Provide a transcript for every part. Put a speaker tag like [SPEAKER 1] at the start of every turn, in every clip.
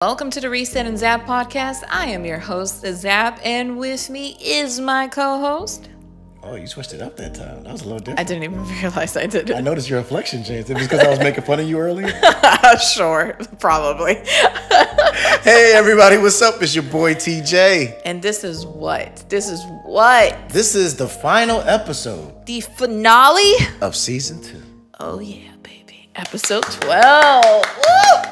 [SPEAKER 1] Welcome to the Reset and Zap podcast. I am your host, Zap, and with me is my co-host.
[SPEAKER 2] Oh, you switched it up that time. That was a little different.
[SPEAKER 1] I didn't even realize I did it.
[SPEAKER 2] I noticed your inflection changed. It was because I was making fun of you earlier?
[SPEAKER 1] Sure, probably.
[SPEAKER 2] Hey, everybody, what's up? It's your boy, TJ.
[SPEAKER 1] And this is what? This is what?
[SPEAKER 2] This is the final episode.
[SPEAKER 1] The finale?
[SPEAKER 2] Of season 2.
[SPEAKER 1] Oh, yeah, baby. Episode 12. Woo!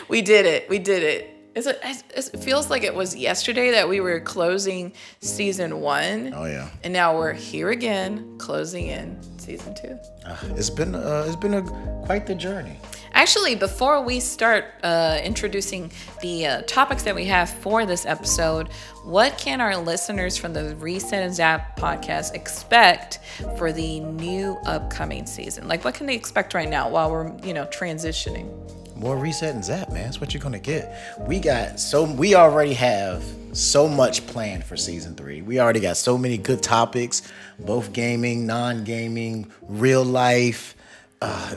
[SPEAKER 1] We did it. We did it. It feels like it was yesterday that we were closing season 1.
[SPEAKER 2] Oh, yeah.
[SPEAKER 1] And now we're here again, closing in season 2.
[SPEAKER 2] It's been quite the journey.
[SPEAKER 1] Actually, before we start introducing the topics that we have for this episode, what can our listeners from the Reset and Zap podcast expect for the new upcoming season? Like, what can they expect right now while we're, transitioning?
[SPEAKER 2] More Reset and Zap, man. That's what you're gonna get. We already have so much planned for season 3. We already got so many good topics, both gaming, non-gaming, real life. I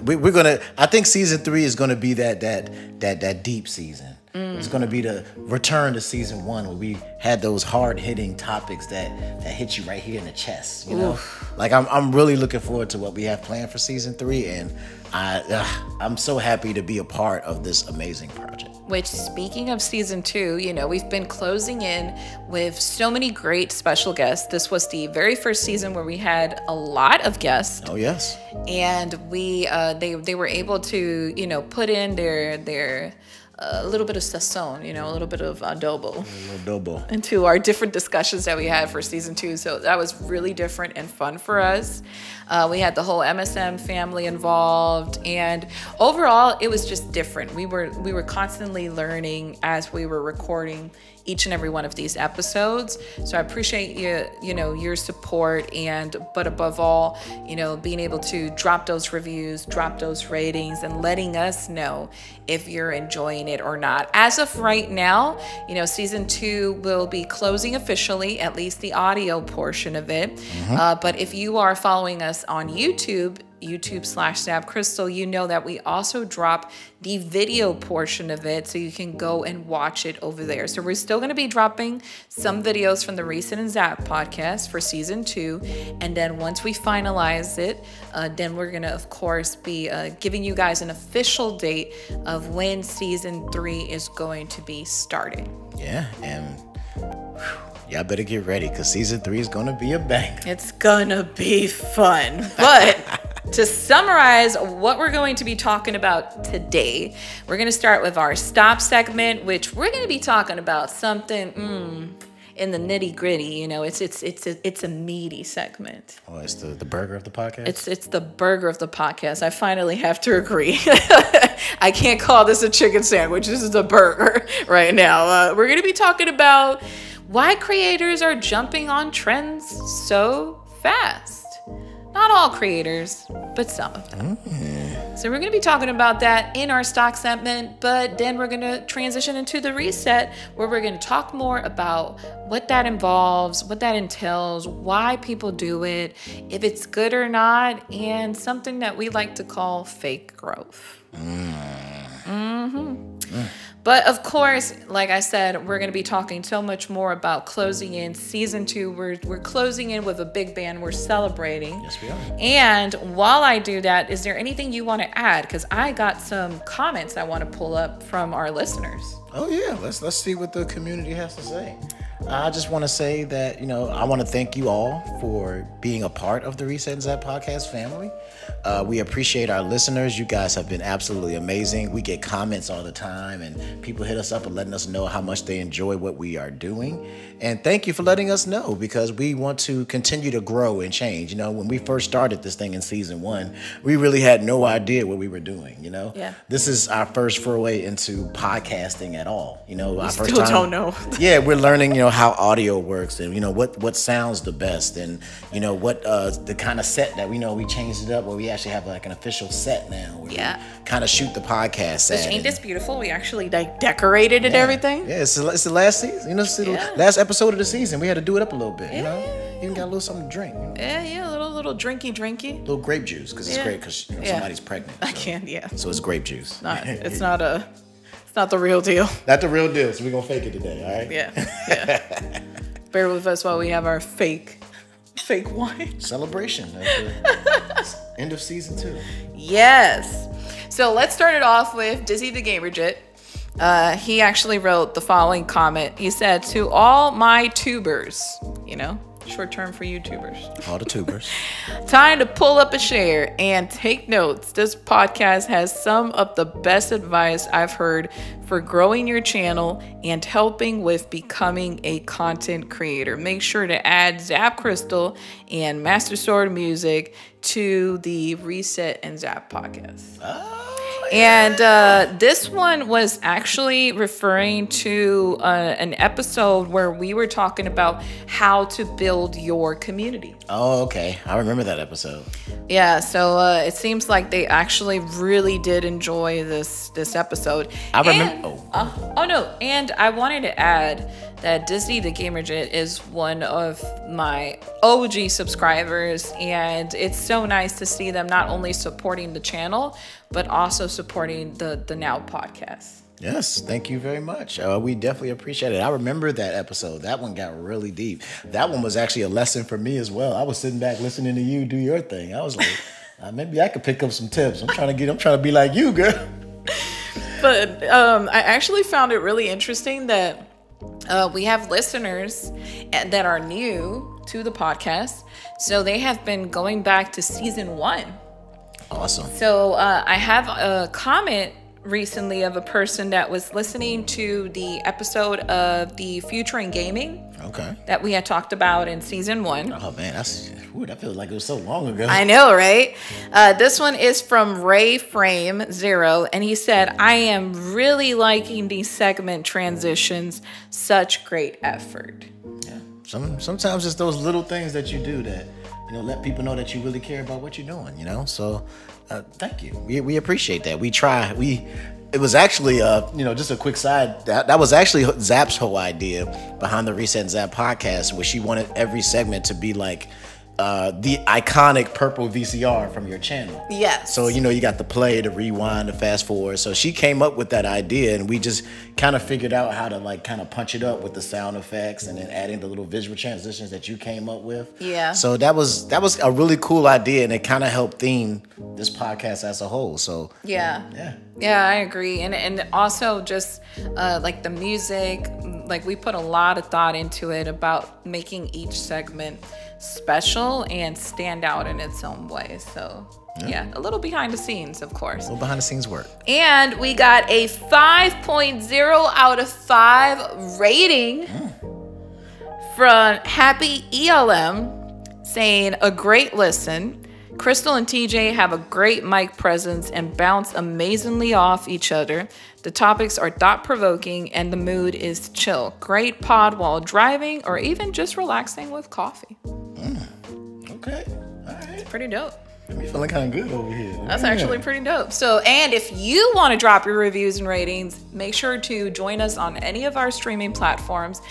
[SPEAKER 2] think season 3 is gonna be that deep season. It's gonna be the return to season 1 where we had those hard-hitting topics that hit you right here in the chest. Like I'm really looking forward to what we have planned for season 3, and I'm so happy to be a part of this amazing project.
[SPEAKER 1] Which, speaking of season 2, we've been closing in with so many great special guests. This was the very first season where we had a lot of guests.
[SPEAKER 2] Oh yes.
[SPEAKER 1] And they were able to put in their a little bit of sazon, a little bit of adobo into our different discussions that we had for season 2. So that was really different and fun for us. We had the whole MSM family involved, and overall it was just different. We were constantly learning as we were recording each and every one of these episodes. So I appreciate your support, but above all, being able to drop those reviews, drop those ratings, and letting us know if you're enjoying it or not. As of right now, season 2 will be closing officially, at least the audio portion of it. But if you are following us on YouTube/ZapCristal, you know that we also drop the video portion of it, so you can go and watch it over there. So we're still going to be dropping some videos from the Reset and Zap podcast for season 2, and then once we finalize it, then we're going to, of course, be giving you guys an official date of when season 3 is going to be starting.
[SPEAKER 2] Yeah, and y'all better get ready, because season 3 is going to be a banger.
[SPEAKER 1] It's going to be fun. But to summarize what we're going to be talking about today, we're going to start with our stop segment, which we're going to be talking about something in the nitty gritty. It's a meaty segment.
[SPEAKER 2] Oh, it's the burger of the podcast?
[SPEAKER 1] It's the burger of the podcast. I finally have to agree. I can't call this a chicken sandwich. This is a burger right now. We're going to be talking about why creators are jumping on trends so fast. Not all creators, but some of them. So we're going to be talking about that in our stock segment, but then we're going to transition into the reset, where we're going to talk more about what that involves, what that entails, why people do it, if it's good or not, and something that we like to call fake growth. But of course, like I said, we're going to be talking so much more about closing in season 2. We're closing in with a big bang. We're celebrating.
[SPEAKER 2] Yes, we are.
[SPEAKER 1] And while I do that, is there anything you want to add? Because I got some comments I want to pull up from our listeners.
[SPEAKER 2] Oh yeah, let's see what the community has to say. I just want to say that, I want to thank you all for being a part of the Reset and Zap podcast family. We appreciate our listeners. You guys have been absolutely amazing. We get comments all the time, and people hit us up and letting us know how much they enjoy what we are doing. And thank you for letting us know, because we want to continue to grow and change. When we first started this thing in season 1, we really had no idea what we were doing.
[SPEAKER 1] Yeah.
[SPEAKER 2] This is our first foray into podcasting at all. Our first
[SPEAKER 1] Still
[SPEAKER 2] time.
[SPEAKER 1] don't know.
[SPEAKER 2] Yeah, we're learning, how audio works, and what sounds the best, and what the kind of set that we changed it up where we actually have like an official set now where we kind of shoot the podcast
[SPEAKER 1] Which ain't this beautiful? We actually decorated it, everything.
[SPEAKER 2] Yeah, it's the last season. It's the last episode of the season. We had to do it up a little bit. Even got a little something to drink.
[SPEAKER 1] Yeah, a little drinky.
[SPEAKER 2] Little grape juice, because it's great, because somebody's pregnant.
[SPEAKER 1] I can't.
[SPEAKER 2] So it's grape juice.
[SPEAKER 1] It's not a It's not the real deal.
[SPEAKER 2] Not the real deal. So we're gonna fake it today, all right?
[SPEAKER 1] Yeah. Bear with us while we have our fake wine
[SPEAKER 2] celebration at the end of season 2.
[SPEAKER 1] Yes. So let's start it off with Dizzy the Gamerjit. He actually wrote the following comment. He said, "To all my tubers," short term for YouTubers.
[SPEAKER 2] All the tubers.
[SPEAKER 1] "Time to pull up a chair and take notes. This podcast has some of the best advice I've heard for growing your channel and helping with becoming a content creator. Make sure to add ZapCristal and Master Sword Music to the Reset and Zap podcast." And this one was actually referring to an episode where we were talking about how to build your community.
[SPEAKER 2] Oh, okay. I remember that episode.
[SPEAKER 1] Yeah, so it seems like they actually really did enjoy this episode.
[SPEAKER 2] I remember.
[SPEAKER 1] And I wanted to add that Disney the Gamerjit is one of my OG subscribers, and it's so nice to see them not only supporting the channel, but also supporting the Now podcast.
[SPEAKER 2] Yes, thank you very much. We definitely appreciate it. I remember that episode. That one got really deep. That one was actually a lesson for me as well. I was sitting back listening to you do your thing. I was like, maybe I could pick up some tips. I'm trying to be like you, girl.
[SPEAKER 1] But I actually found it really interesting that we have listeners that are new to the podcast. So they have been going back to season 1.
[SPEAKER 2] Awesome.
[SPEAKER 1] So I have a comment recently of a person that was listening to the episode of the Future in Gaming.
[SPEAKER 2] Okay. That
[SPEAKER 1] we had talked about in season 1.
[SPEAKER 2] Oh man, that feels like it was so long ago.
[SPEAKER 1] I know, right? This one is from Ray Frame 0, and he said, "I am really liking these segment transitions. Such great effort."
[SPEAKER 2] Yeah. Sometimes it's those little things that you do that let people know that you really care about what you're doing. So thank you. We appreciate that. We try. It was actually, just a quick side. That was actually Zap's whole idea behind the Reset and Zap podcast, where she wanted every segment to be like the iconic purple VCR from your channel.
[SPEAKER 1] Yes.
[SPEAKER 2] So, you got the play, the rewind, the fast forward. So she came up with that idea, and we just kind of figured out how to kind of punch it up with the sound effects and then adding the little visual transitions that you came up with.
[SPEAKER 1] Yeah.
[SPEAKER 2] So that was a really cool idea, and it kind of helped theme this podcast as a whole. So
[SPEAKER 1] yeah, I agree. And also just like the music, like we put a lot of thought into it about making each segment special and stand out in its own way. So yeah, a little behind the scenes, of course.
[SPEAKER 2] A little behind the scenes work.
[SPEAKER 1] And we got a 5.0 out of 5 rating from Happy ELM, saying, "A great listen. Crystal and TJ have a great mic presence and bounce amazingly off each other. The topics are thought-provoking and the mood is chill. Great pod while driving or even just relaxing with coffee."
[SPEAKER 2] Okay. All right.
[SPEAKER 1] Pretty dope.
[SPEAKER 2] I'm feeling kind of good over here.
[SPEAKER 1] That's actually pretty dope. So, and if you want to drop your reviews and ratings, make sure to join us on any of our streaming platforms.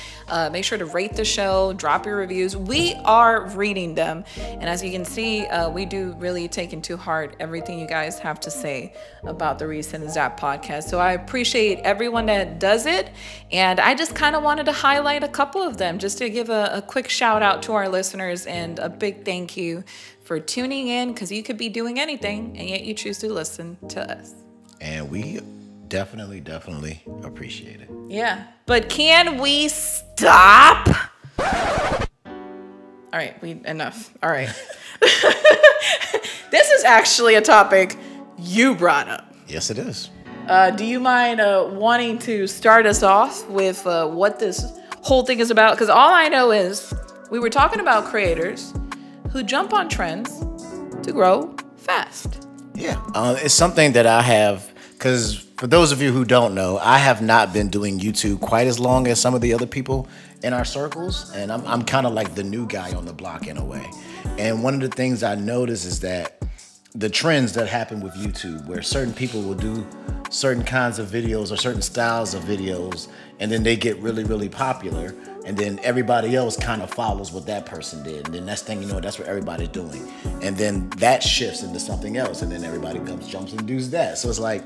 [SPEAKER 1] Make sure to rate the show, drop your reviews. We are reading them. And as you can see, we do really take into heart everything you guys have to say about the Reset and Zap podcast. So I appreciate everyone that does it. And I just kind of wanted to highlight a couple of them just to give a quick shout out to our listeners and a big thank you for tuning in, because you could be doing anything and yet you choose to listen to us.
[SPEAKER 2] And we definitely appreciate it.
[SPEAKER 1] Yeah. But can we stop? All right, enough. All right. This is actually a topic you brought up.
[SPEAKER 2] Yes, it is.
[SPEAKER 1] Do you mind wanting to start us off with what this whole thing is about? Because all I know is we were talking about creators who jump on trends to grow fast.
[SPEAKER 2] Yeah, it's something that I have, because for those of you who don't know, I have not been doing YouTube quite as long as some of the other people in our circles, and I'm kind of like the new guy on the block in a way. And one of the things I notice is that the trends that happen with YouTube, where certain people will do certain kinds of videos or certain styles of videos, and then they get really popular, and then everybody else kind of follows what that person did, and then next thing you know, that's what everybody's doing, and then that shifts into something else, and then everybody jumps and does that. So it's like,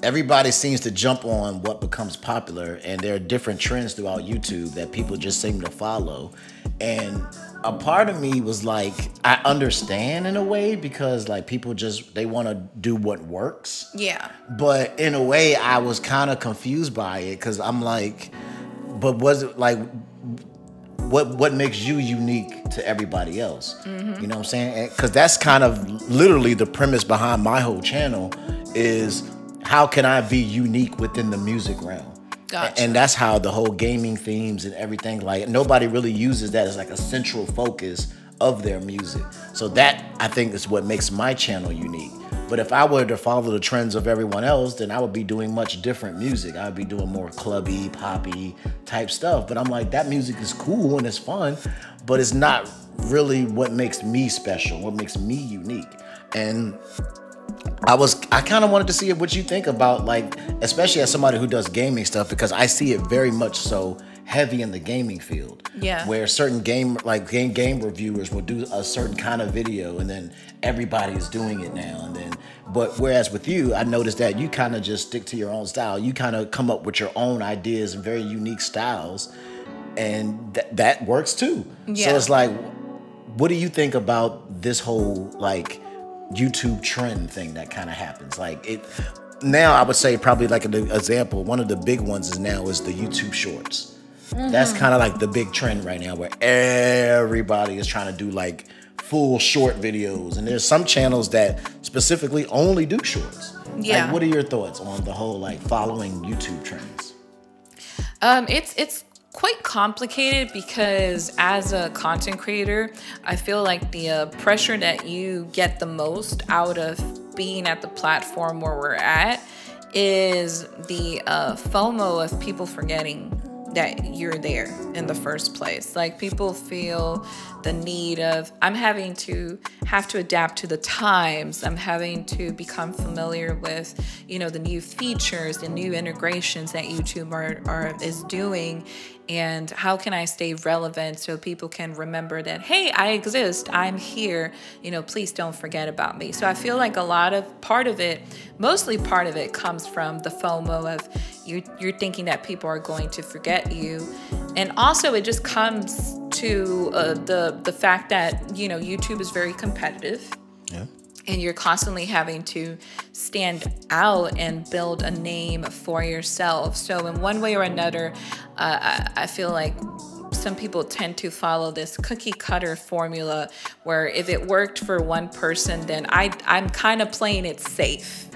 [SPEAKER 2] everybody seems to jump on what becomes popular, and there are different trends throughout YouTube that people just seem to follow. And a part of me was like, I understand in a way, because like people just, they want to do what works.
[SPEAKER 1] Yeah.
[SPEAKER 2] But in a way, I was kind of confused by it, because I'm like, but was it like, what makes you unique to everybody else? Mm-hmm. You know what I'm saying? Because that's kind of literally the premise behind my whole channel is, how can I be unique within the music realm? Gotcha. And that's how the whole gaming themes and everything, like nobody really uses that as like a central focus of their music. So that, I think, is what makes my channel unique. But if I were to follow the trends of everyone else, then I would be doing much different music. I would be doing more clubby, poppy type stuff. But I'm like, that music is cool and it's fun, but it's not really what makes me special, what makes me unique. And I kind of wanted to see what you think about, like, especially as somebody who does gaming stuff, because I see it very much so heavy in the gaming field.
[SPEAKER 1] Yeah.
[SPEAKER 2] Where certain game reviewers will do a certain kind of video, and then everybody is doing it now. And then, but whereas with you, I noticed that you kind of just stick to your own style. You kind of come up with your own ideas and very unique styles, and that works too. Yeah. So it's like, what do you think about this whole like YouTube trend thing that kind of happens? Like it now, I would say probably like an example, one of the big ones is the YouTube Shorts. Mm-hmm. That's kind of like the big trend right now, where everybody is trying to do like full short videos, and there's some channels that specifically only do shorts. Yeah. Like, what are your thoughts on the whole like following YouTube trends?
[SPEAKER 1] It's quite complicated, because as a content creator, I feel like the pressure that you get the most out of being at the platform where we're at is the FOMO of people forgetting that you're there in the first place. Like, people feel the need of, I'm having to adapt to the times. I'm having to become familiar with, you know, the new features, the new integrations that YouTube is doing. And how can I stay relevant so people can remember that, hey, I exist, I'm here, you know, please don't forget about me. So I feel like mostly part of it comes from the FOMO of you're thinking that people are going to forget you. And also it just comes to the fact that, you know, YouTube is very competitive. Yeah. And you're constantly having to stand out and build a name for yourself. So in one way or another, I feel like some people tend to follow this cookie cutter formula where if it worked for one person, then I'm kind of playing it safe.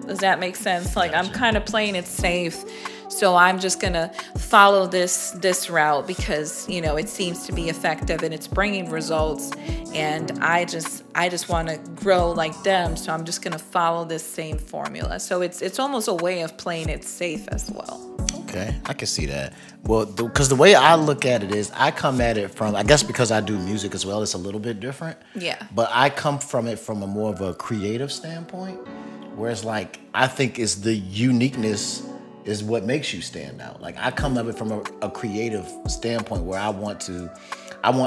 [SPEAKER 1] Does that make sense? Like, I'm kind of playing it safe. So I'm just going to follow this route because, you know, it seems to be effective and it's bringing results. And I just want to grow like them. So I'm just going to follow this same formula. So it's almost a way of playing it safe as well.
[SPEAKER 2] Okay, I can see that. Well, because the way I look at it is I come at it from, I guess because I do music as well, it's a little bit different. Yeah. But I come from it from a more of a creative standpoint. Whereas, like, I think it's the uniqueness is what makes you stand out. Like, I come at it from a creative standpoint where I want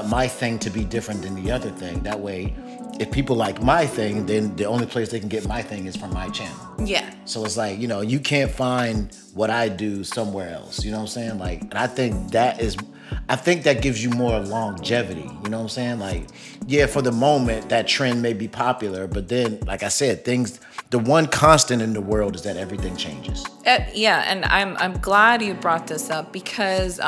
[SPEAKER 2] my thing to be different than the other thing. That way, if people like my thing, then the only place they can get my thing is from my channel. Yeah. So it's like, you know, you can't find what I do somewhere else. You know what I'm saying? Like, and I think that gives you more longevity. You know what I'm saying? Like, yeah, for the moment, that trend may be popular, but then, like I said, the one constant in the world is that everything changes.
[SPEAKER 1] Yeah, and I'm glad you brought this up because,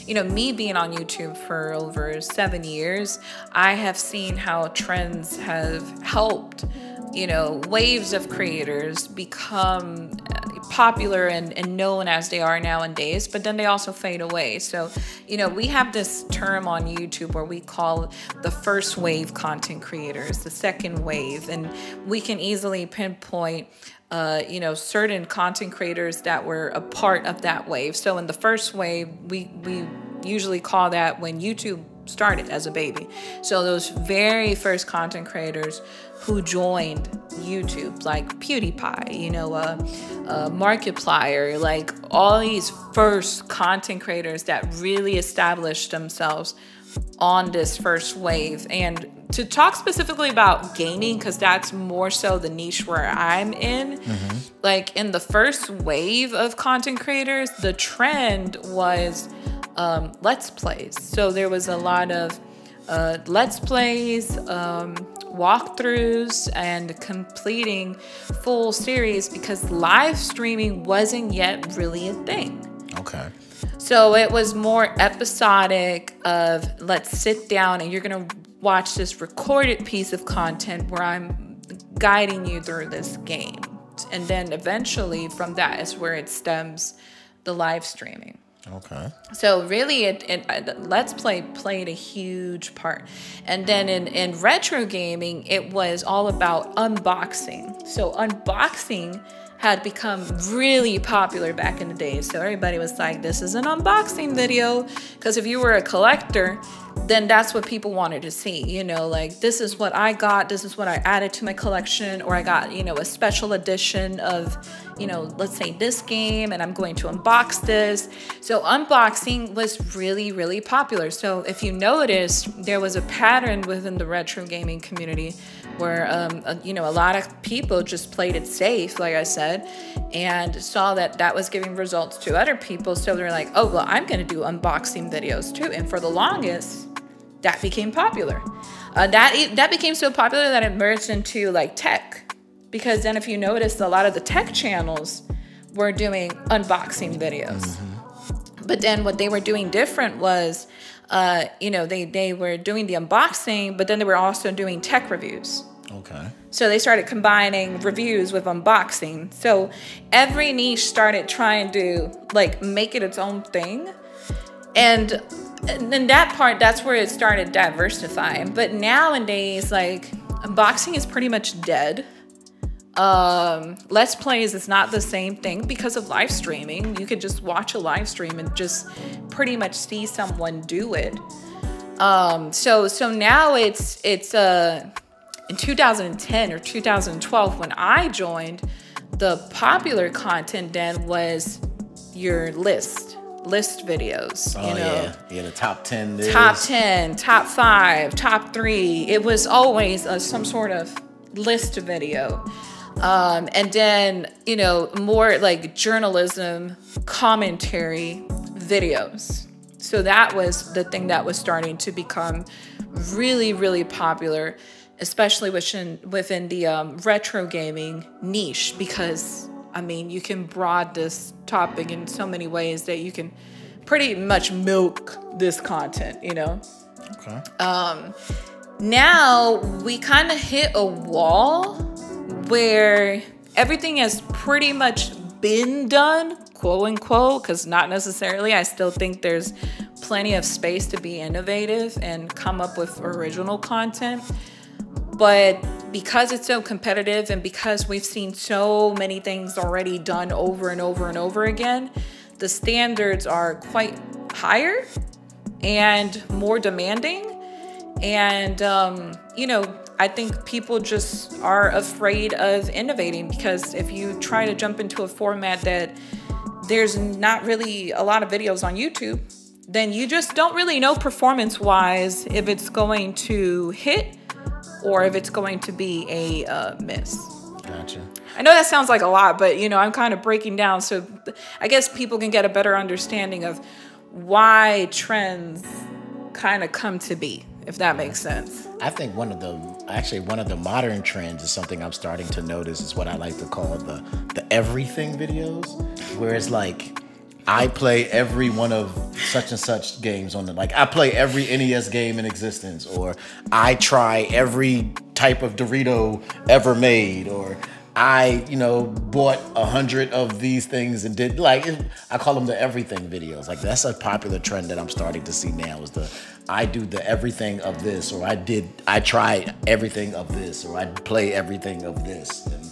[SPEAKER 1] you know, me being on YouTube for over 7 years, I have seen how trends have helped, you know, waves of creators become popular and known as they are nowadays, but then they also fade away. So, you know, we have this term on YouTube where we call the first wave content creators, the second wave, and we can easily pinpoint you know, certain content creators that were a part of that wave. So in the first wave, we usually call that when YouTube started as a baby. So those very first content creators who joined YouTube, like PewDiePie, you know, Markiplier, like all these first content creators that really established themselves on this first wave. And to talk specifically about gaming, because that's more so the niche where I'm in. Like in the first wave of content creators, the trend was let's plays. So there was a lot of let's plays, walkthroughs, and completing full series, because live streaming wasn't yet really a thing.
[SPEAKER 2] Okay.
[SPEAKER 1] So it was more episodic of let's sit down and you're going to watch this recorded piece of content where I'm guiding you through this game. And then eventually from that is where it stems the live streaming.
[SPEAKER 2] Okay.
[SPEAKER 1] So really, Let's Play played a huge part. And then in retro gaming, it was all about unboxing. So unboxing had become really popular back in the day. So everybody was like, this is an unboxing video. Because if you were a collector, then that's what people wanted to see. You know, like, this is what I got. This is what I added to my collection. Or I got, you know, a special edition of, you know, let's say this game, and I'm going to unbox this. So unboxing was really, really popular. So if you noticed, there was a pattern within the retro gaming community where, you know, a lot of people just played it safe, like I said, and saw that that was giving results to other people. So they're like, oh, well, I'm going to do unboxing videos too. And for the longest, that became popular. That became so popular that it merged into like tech. Because then if you notice, a lot of the tech channels were doing unboxing videos. But then what they were doing different was, you know, they were doing the unboxing, but then they were also doing tech reviews.
[SPEAKER 2] Okay.
[SPEAKER 1] So they started combining reviews with unboxing. So every niche started trying to like make it its own thing. And then that's where it started diversifying. But nowadays, like, unboxing is pretty much dead. Let's Plays is not the same thing because of live streaming. You could just watch a live stream and just pretty much see someone do it. So now it's in 2010 or 2012 when I joined, the popular content then was your list videos.
[SPEAKER 2] Oh,
[SPEAKER 1] you know?
[SPEAKER 2] Yeah, the top 10.
[SPEAKER 1] Top 10, top 5, top 3. It was always some sort of list video. And then, you know, more like journalism, commentary videos. So that was the thing that was starting to become really, really popular, especially within the retro gaming niche, because, I mean, you can broaden this topic in so many ways that you can pretty much milk this content, you know?
[SPEAKER 2] Okay.
[SPEAKER 1] Now we kind of hit a wall where everything has pretty much been done, quote unquote, because not necessarily. I still think there's plenty of space to be innovative and come up with original content. But because it's so competitive and because we've seen so many things already done over and over and over again, the standards are quite higher and more demanding. And, you know, I think people just are afraid of innovating, because if you try to jump into a format that there's not really a lot of videos on YouTube, then you just don't really know performance-wise if it's going to hit or if it's going to be a miss.
[SPEAKER 2] Gotcha.
[SPEAKER 1] I know that sounds like a lot, but, you know, I'm kind of breaking down so I guess people can get a better understanding of why trends kind of come to be, if that makes sense.
[SPEAKER 2] I think one of the modern trends is something I'm starting to notice is what I like to call the everything videos, where it's like, I play every one of such and such games on like I play every NES game in existence, or I try every type of Dorito ever made, or I, you know, bought 100 of these things and did, like, I call them the everything videos. Like, that's a popular trend that I'm starting to see now, is I do the everything of this, or I tried everything of this, or I play everything of this. And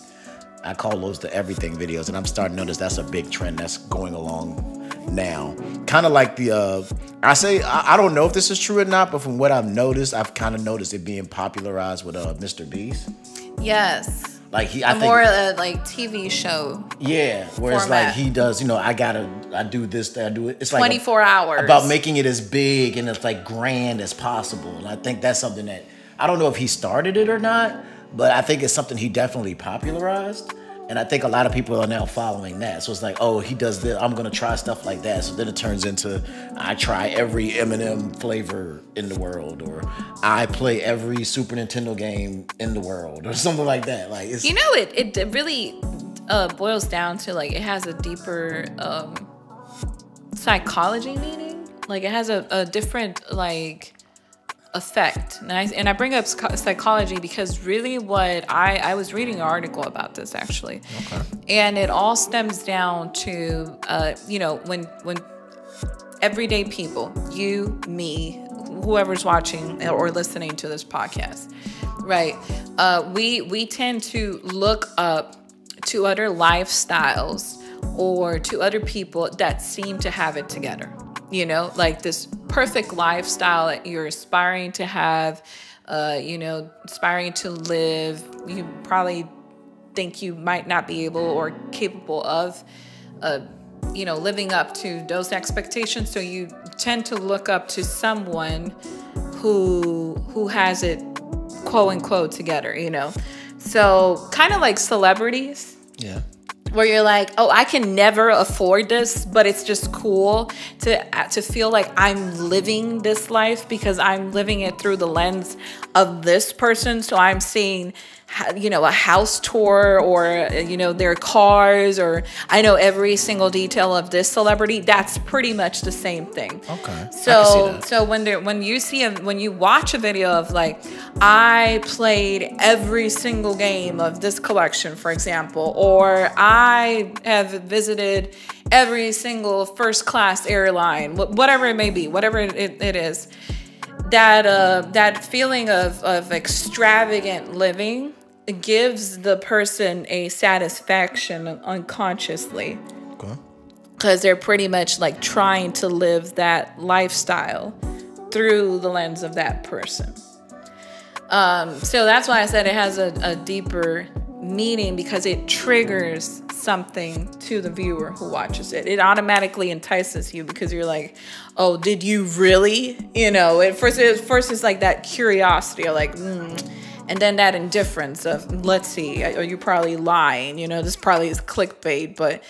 [SPEAKER 2] I call those the everything videos, and I'm starting to notice that's a big trend that's going along now. Kind of like I don't know if this is true or not, but from what I've noticed, I've kind of noticed it being popularized with Mr. Beast.
[SPEAKER 1] Yes.
[SPEAKER 2] Like
[SPEAKER 1] more like TV show.
[SPEAKER 2] Yeah, where format. It's like he does, you know, I do this, I do it. It's like
[SPEAKER 1] 24 hours.
[SPEAKER 2] About making it as big and as like grand as possible. And I think that's something that I don't know if he started it or not, but I think it's something he definitely popularized. And I think a lot of people are now following that. So it's like, oh, he does this, I'm going to try stuff like that. So then it turns into, I try every M&M flavor in the world, or I play every Super Nintendo game in the world, or something like that. Like, it's,
[SPEAKER 1] it really boils down to, like, it has a deeper psychology meaning. Like, it has a different, like, effect. And I bring up psychology because really what I was reading an article about this, actually. Okay. And it all stems down to, when everyday people, you, me, whoever's watching or listening to this podcast, right? We tend to look up to other lifestyles or to other people that seem to have it together. Like this perfect lifestyle that you're aspiring to have, aspiring to live. You probably think you might not be able or capable of, living up to those expectations. So you tend to look up to someone who has it, quote unquote, together, So kind of like celebrities.
[SPEAKER 2] Yeah.
[SPEAKER 1] Where you're like, oh, I can never afford this, but it's just cool to feel like I'm living this life because I'm living it through the lens of this person. So I'm seeing, a house tour or, their cars, or I know every single detail of this celebrity. That's pretty much the same thing.
[SPEAKER 2] Okay.
[SPEAKER 1] So when you watch a video of, like, I played every single game of this collection, for example, or I have visited every single first class airline, whatever it may be, whatever it is, that feeling of extravagant living gives the person a satisfaction unconsciously. Okay. Because they're pretty much like trying to live that lifestyle through the lens of that person. So that's why I said it has a deeper meaning, because it triggers something to the viewer who watches it. It automatically entices you because you're like, oh, did you really? At first it's like that curiosity, or like, and then that indifference of, let's see, are you probably lying? This probably is clickbait, but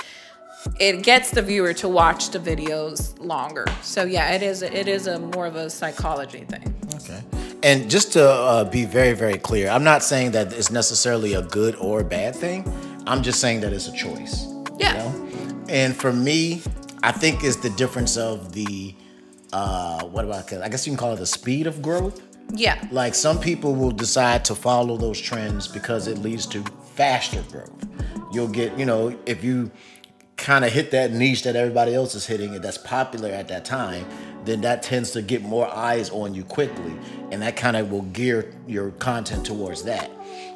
[SPEAKER 1] it gets the viewer to watch the videos longer. So yeah, it is a more of a psychology thing.
[SPEAKER 2] Okay. And just to be very, very clear, I'm not saying that it's necessarily a good or bad thing. I'm just saying that it's a choice.
[SPEAKER 1] Yeah.
[SPEAKER 2] And for me, I think it's the difference of the, I guess you can call it the speed of growth.
[SPEAKER 1] Yeah.
[SPEAKER 2] Like, some people will decide to follow those trends because it leads to faster growth. You'll get, if you kind of hit that niche that everybody else is hitting and that's popular at that time, then that tends to get more eyes on you quickly, and that kind of will gear your content towards that.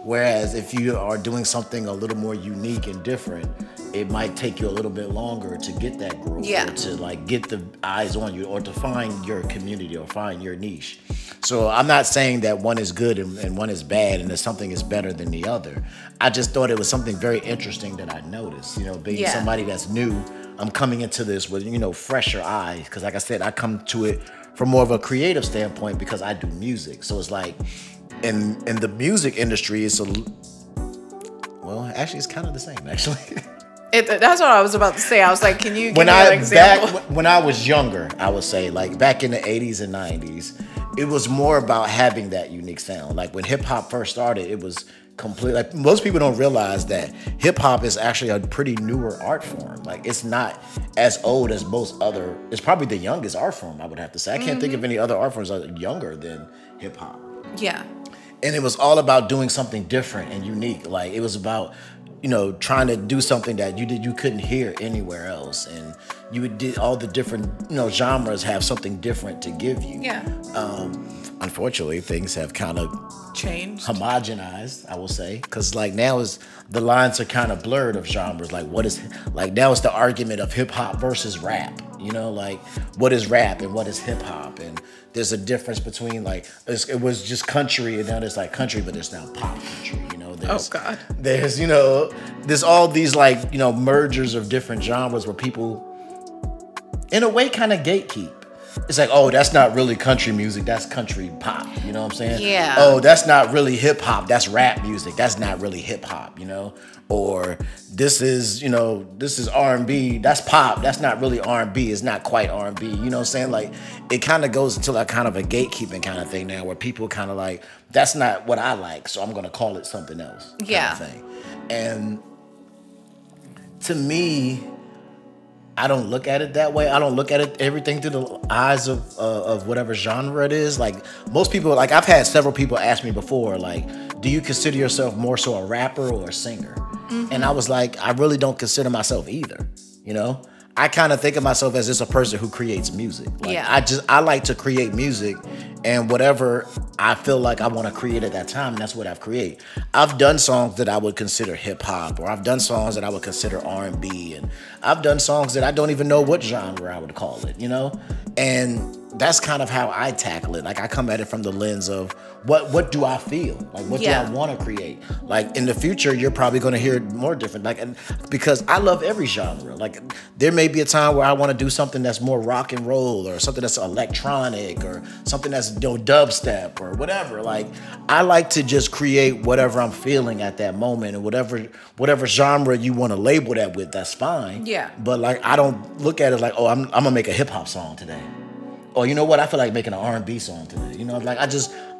[SPEAKER 2] Whereas if you are doing something a little more unique and different, it might take you a little bit longer to get that growth, or to like get the eyes on you, or to find your community or find your niche. So I'm not saying that one is good and one is bad and that something is better than the other. I just thought it was something very interesting that I noticed, being somebody that's new. I'm coming into this with, fresher eyes, because like I said, I come to it from more of a creative standpoint because I do music. So it's like, in the music industry, it's actually it's kind of the same, actually.
[SPEAKER 1] That's what I was about to say. I was like, can you give me an example?
[SPEAKER 2] When I was younger, I would say, like, back in the 80s and 90s, it was more about having that unique sound. Like, when hip hop first started, it was complete. Like, most people don't realize that hip hop is actually a pretty newer art form. Like, it's not as old as most other. It's probably the youngest art form, I would have to say. I can't think of any other art forms that are younger than hip hop.
[SPEAKER 1] Yeah.
[SPEAKER 2] And it was all about doing something different and unique. Like, it was about, trying to do something that you couldn't hear anywhere else, and you did all the different genres have something different to give you.
[SPEAKER 1] Yeah.
[SPEAKER 2] Unfortunately, things have kind of
[SPEAKER 1] changed,
[SPEAKER 2] homogenized, I will say, because like now the lines are kind of blurred of genres. Like, now it's the argument of hip hop versus rap. Like, what is rap and what is hip hop, and there's a difference between, like, it was just country, and now there's like country, but there's now pop country.
[SPEAKER 1] Oh God.
[SPEAKER 2] There's there's all these like mergers of different genres where people, in a way, kind of gatekeep. it's like, oh, that's not really country music, that's country pop, you know what I'm saying?
[SPEAKER 1] Yeah.
[SPEAKER 2] Oh, that's not really hip hop, that's rap music, that's not really hip hop, you know? Or this is, you know, this is R&B, that's pop, that's not really R&B, it's not quite R&B, you know what I'm saying? Like, it kind of goes into like kind of a gatekeeping kind of thing now, where people kind of like, that's not what I like, so I'm gonna call it something else.
[SPEAKER 1] Yeah.
[SPEAKER 2] Kind of thing. And to me, I don't look at it that way. I don't look at it everything through the eyes of whatever genre it is. Like, most people, like, I've had several people ask me before, like, do you consider yourself more so a rapper or a singer? And I was like, I really don't consider myself either, you know? I kind of think of myself as just a person who creates music. Like, I like to create music, and whatever I feel like I want to create at that time, that's what I've created. I've done songs that I would consider hip hop, or I've done songs that I would consider R&B, and I've done songs that I don't even know what genre I would call it, you know? And that's kind of how I tackle it. Like, I come at it from the lens of what do I feel? Like, what do I want to create? Like, in the future, you're probably going to hear it more different. Like, and because I love every genre. Like, there may be a time where I want to do something that's more rock and roll, or something that's electronic, or something that's, you know, dubstep or whatever. Like, I like to just create whatever I'm feeling at that moment, and whatever genre you want to label that with, that's fine.
[SPEAKER 1] Yeah.
[SPEAKER 2] But like, I don't look at it like, oh, I'm gonna make a hip hop song today. Or, you know what, I feel like making an R&B song today. You know, like,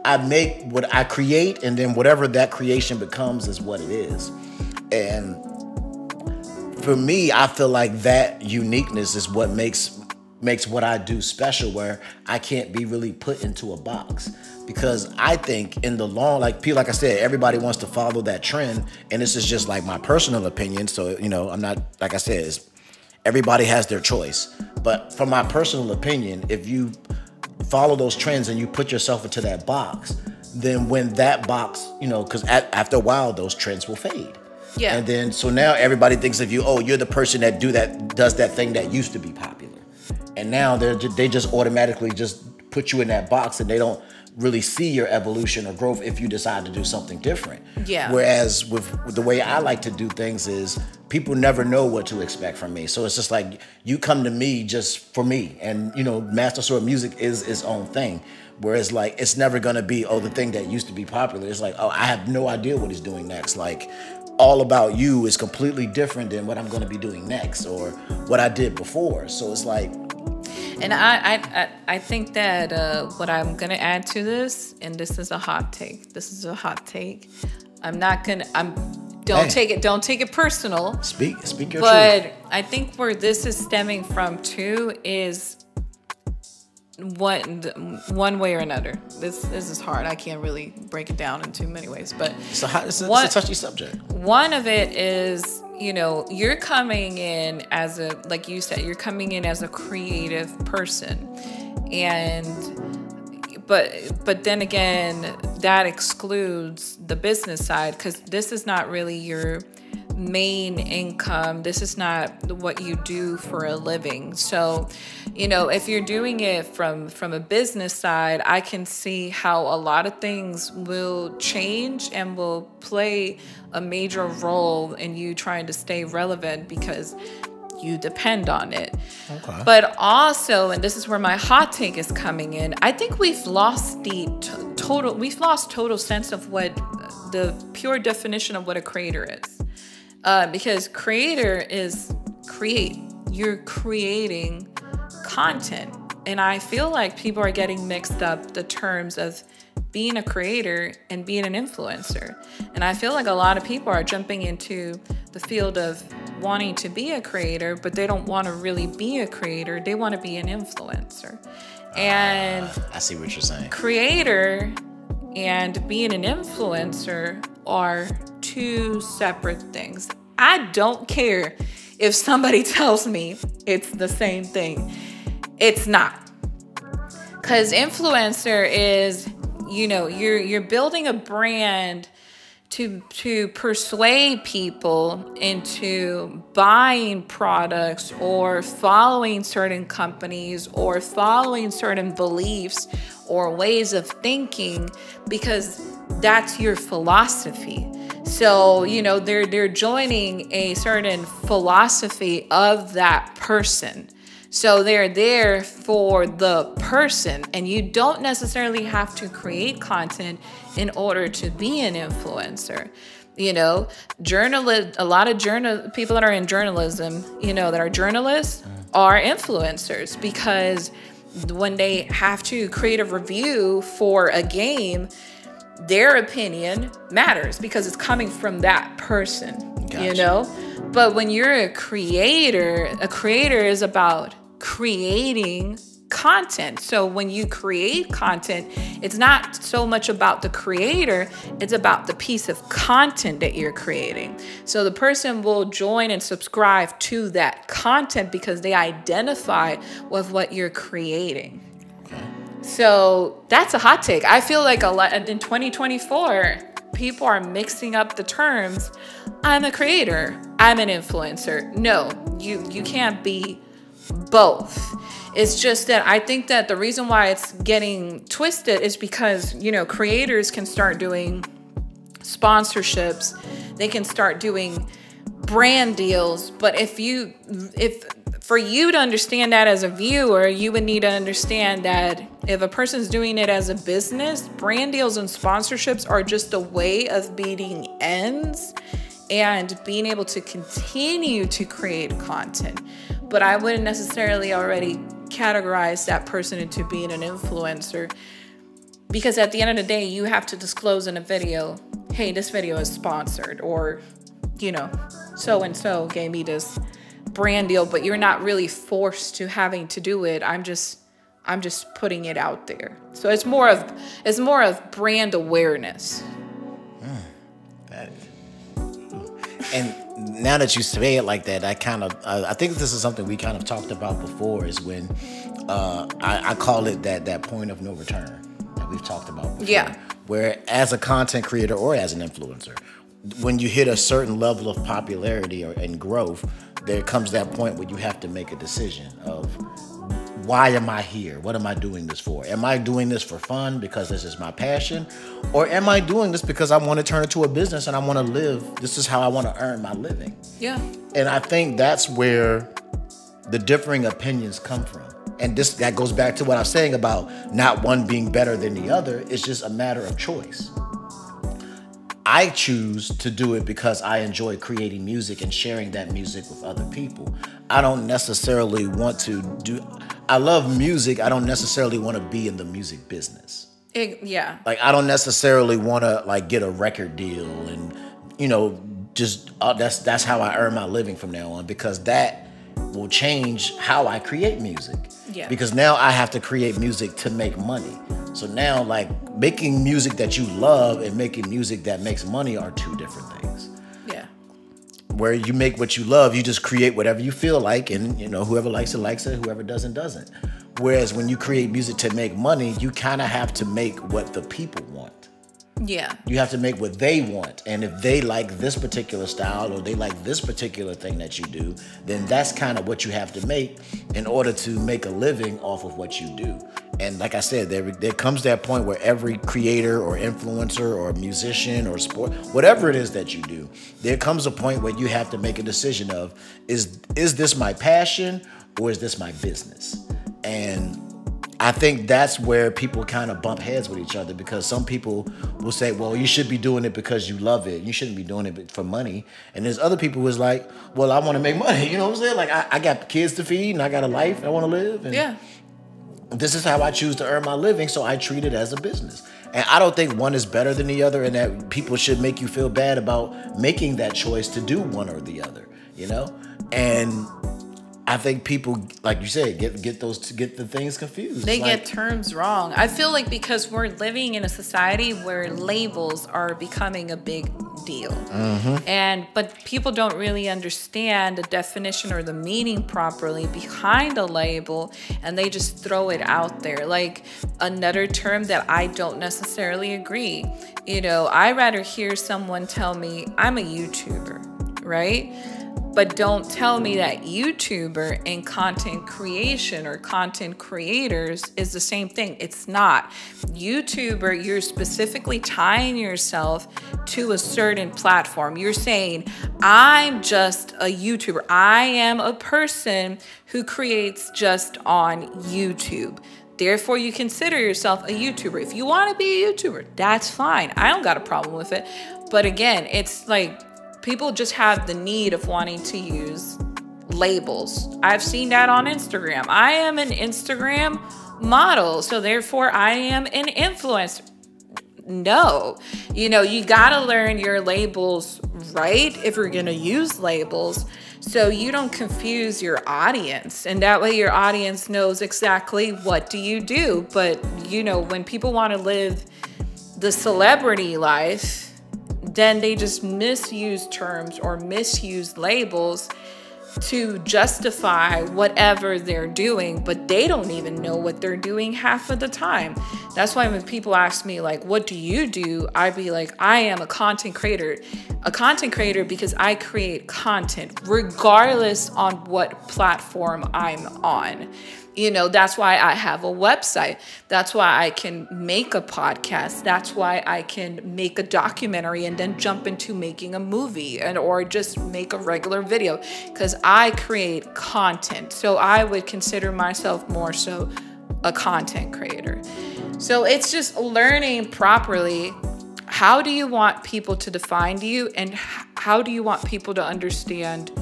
[SPEAKER 2] I make what I create, and then whatever that creation becomes is what it is. And for me, I feel like that uniqueness is what makes what I do special, where I can't be really put into a box. Because I think in the long, like I said, everybody wants to follow that trend, and this is just like my personal opinion. So, you know, I'm not, like I said, everybody has their choice. But from my personal opinion, if you follow those trends and you put yourself into that box, then when that box, you know, because after a while, those trends will fade. Yeah. And then, so now everybody thinks of you, oh, you're the person that does that thing that used to be popular. And now they just automatically just put you in that box, and they don't really see your evolution or growth if you decide to do something different. Yeah. Whereas with the way I like to do things is, people never know what to expect from me. So it's just like, you come to me just for me. And, you know, Master Sword music is its own thing. Whereas, like, it's never gonna be, oh, the thing that used to be popular. It's like, oh, I have no idea what he's doing next. Like, All About You is completely different than what I'm gonna be doing next, or what I did before. So it's like,
[SPEAKER 1] and I think that what I'm gonna add to this, and this is a hot take. Don't take it personal.
[SPEAKER 2] Speak your truth.
[SPEAKER 1] But I think where this is stemming from too is one way or another. This is hard. I can't really break it down in too many ways, but
[SPEAKER 2] it's a touchy subject.
[SPEAKER 1] One of it is, you know, you're coming in as like you said, you're coming in as a creative person, but then again, that excludes the business side, because this is not really your main income. This is not what you do for a living. So, you know, if you're doing it from a business side, I can see how a lot of things will change and will play a major role in you trying to stay relevant, because you depend on it. Okay. But also, and this is where my hot take is coming in, I think we've lost total sense of what the pure definition of what a creator is. Because creator is you're creating content. And I feel like people are getting mixed up the terms of being a creator and being an influencer. And I feel like a lot of people are jumping into the field of wanting to be a creator, but they don't want to really be a creator. They want to be an influencer. And
[SPEAKER 2] I see what you're saying.
[SPEAKER 1] Creator and being an influencer are two separate things. I don't care if somebody tells me it's the same thing. It's not. Because influencer is, you know, you're building a brand to persuade people into buying products or following certain companies or following certain beliefs or ways of thinking, because that's your philosophy. So, you know, they're joining a certain philosophy of that person. So they're there for the person, and you don't necessarily have to create content in order to be an influencer. You know, a lot of people that are in journalism, you know, that are journalists are influencers, because when they have to create a review for a game, their opinion matters because it's coming from that person, gotcha. You know? But when you're a creator is about creating content. So when you create content, it's not so much about the creator, it's about the piece of content that you're creating. So the person will join and subscribe to that content because they identify with what you're creating. So that's a hot take. I feel like a lot in 2024, people are mixing up the terms. I'm a creator, I'm an influencer. No, you can't be both. It's just that I think that the reason why it's getting twisted is because, you know, creators can start doing sponsorships. They can start doing brand deals. But if for you to understand that as a viewer, you would need to understand that if a person's doing it as a business, brand deals and sponsorships are just a way of meeting ends and being able to continue to create content. But I wouldn't necessarily already categorize that person into being an influencer, because at the end of the day, you have to disclose in a video, hey, this video is sponsored, or, you know, so-and-so gave me this brand deal, but you're not really forced to having to do it. I'm just putting it out there. So it's more of brand awareness.
[SPEAKER 2] And now that you say it like that, I think this is something we kind of talked about before, is when I call it that point of no return that we've talked about before.
[SPEAKER 1] Yeah.
[SPEAKER 2] Where as a content creator or as an influencer, when you hit a certain level of popularity and growth, there comes that point where you have to make a decision of, why am I here? What am I doing this for? Am I doing this for fun because this is my passion? Or am I doing this because I want to turn it to a business and I want to live? This is how I want to earn my living.
[SPEAKER 1] Yeah.
[SPEAKER 2] And I think that's where the differing opinions come from. And that goes back to what I was saying about not one being better than the other. It's just a matter of choice. I choose to do it because I enjoy creating music and sharing that music with other people. I don't necessarily want to I love music. I don't necessarily want to be in the music business.
[SPEAKER 1] Yeah.
[SPEAKER 2] Like, I don't necessarily want to like get a record deal and, you know, just that's how I earn my living from now on, because that will change how I create music.
[SPEAKER 1] Yeah.
[SPEAKER 2] Because now I have to create music to make money. So now, like, making music that you love and making music that makes money are two different things.
[SPEAKER 1] Yeah.
[SPEAKER 2] Where you make what you love, you just create whatever you feel like, and, you know, whoever likes it, whoever doesn't. Whereas when you create music to make money, you kind of have to make what the people want.
[SPEAKER 1] Yeah.
[SPEAKER 2] You have to make what they want. And if they like this particular style or they like this particular thing that you do, then that's kind of what you have to make in order to make a living off of what you do. And like I said, there comes that point where every creator or influencer or musician or sport, whatever it is that you do, there comes a point where you have to make a decision of, is this my passion or is this my business? And I think that's where people kind of bump heads with each other, because some people will say, well, you should be doing it because you love it. You shouldn't be doing it for money. And there's other people who's like, well, I want to make money. You know what I'm saying? Like, I got kids to feed and I got a life I want to live. And
[SPEAKER 1] yeah.
[SPEAKER 2] This is how I choose to earn my living, so I treat it as a business. And I don't think one is better than the other, and that people should make you feel bad about making that choice to do one or the other, you know? And I think people, like you said, get the things confused.
[SPEAKER 1] They get terms wrong. I feel like because we're living in a society where labels are becoming a big deal. Mm-hmm. But people don't really understand the definition or the meaning properly behind a label, and they just throw it out there. Like another term that I don't necessarily agree. You know, I rather hear someone tell me I'm a YouTuber, right? But don't tell me that YouTuber and content creation or content creators is the same thing. It's not. YouTuber, you're specifically tying yourself to a certain platform. You're saying, I'm just a YouTuber. I am a person who creates just on YouTube. Therefore, you consider yourself a YouTuber. If you want to be a YouTuber, that's fine. I don't got a problem with it. But again, it's like, people just have the need of wanting to use labels. I've seen that on Instagram. I am an Instagram model, so therefore I am an influencer. No, you gotta learn your labels right if you're gonna use labels, so you don't confuse your audience, and that way your audience knows exactly what do you do. But when people want to live the celebrity life, then they just misuse terms or misuse labels to justify whatever they're doing, but they don't even know what they're doing half of the time. That's why when people ask me, like, what do you do? I'd be like, I am a content creator. A content creator because I create content regardless on what platform I'm on. That's why I have a website. That's why I can make a podcast. That's why I can make a documentary and then jump into making a movie or just make a regular video, because I create content. So I would consider myself more so a content creator. So it's just learning properly. How do you want people to define you, and how do you want people to understand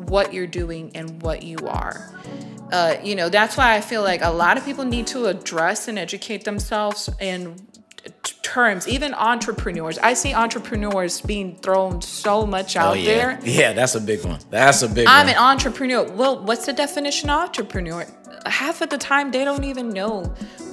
[SPEAKER 1] what you're doing and what you are? That's why I feel like a lot of people need to address and educate themselves in terms, even entrepreneurs. I see entrepreneurs being thrown so much out there.
[SPEAKER 2] Yeah, that's a big one.
[SPEAKER 1] I'm an entrepreneur. Well, what's the definition of entrepreneur? Half of the time, they don't even know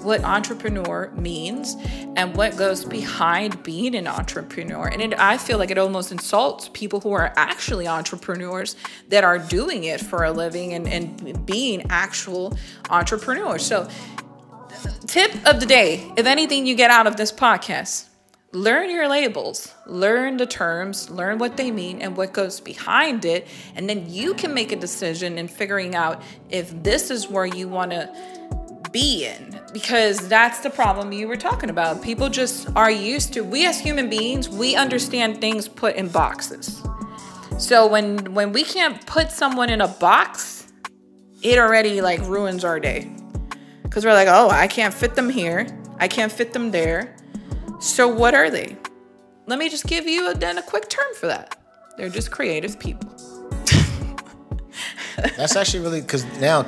[SPEAKER 1] what entrepreneur means and what goes behind being an entrepreneur. And I feel like it almost insults people who are actually entrepreneurs that are doing it for a living and being actual entrepreneurs. So, tip of the day, if anything you get out of this podcast, learn your labels, learn the terms, learn what they mean and what goes behind it. And then you can make a decision in figuring out if this is where you want to be in, because that's the problem you were talking about. People just are used to, we as human beings, we understand things put in boxes. So when we can't put someone in a box, it already like ruins our day. Because we're like, oh, I can't fit them here. I can't fit them there. So what are they? Let me just give you a quick term for that. They're just creative people.
[SPEAKER 2] That's actually really, because now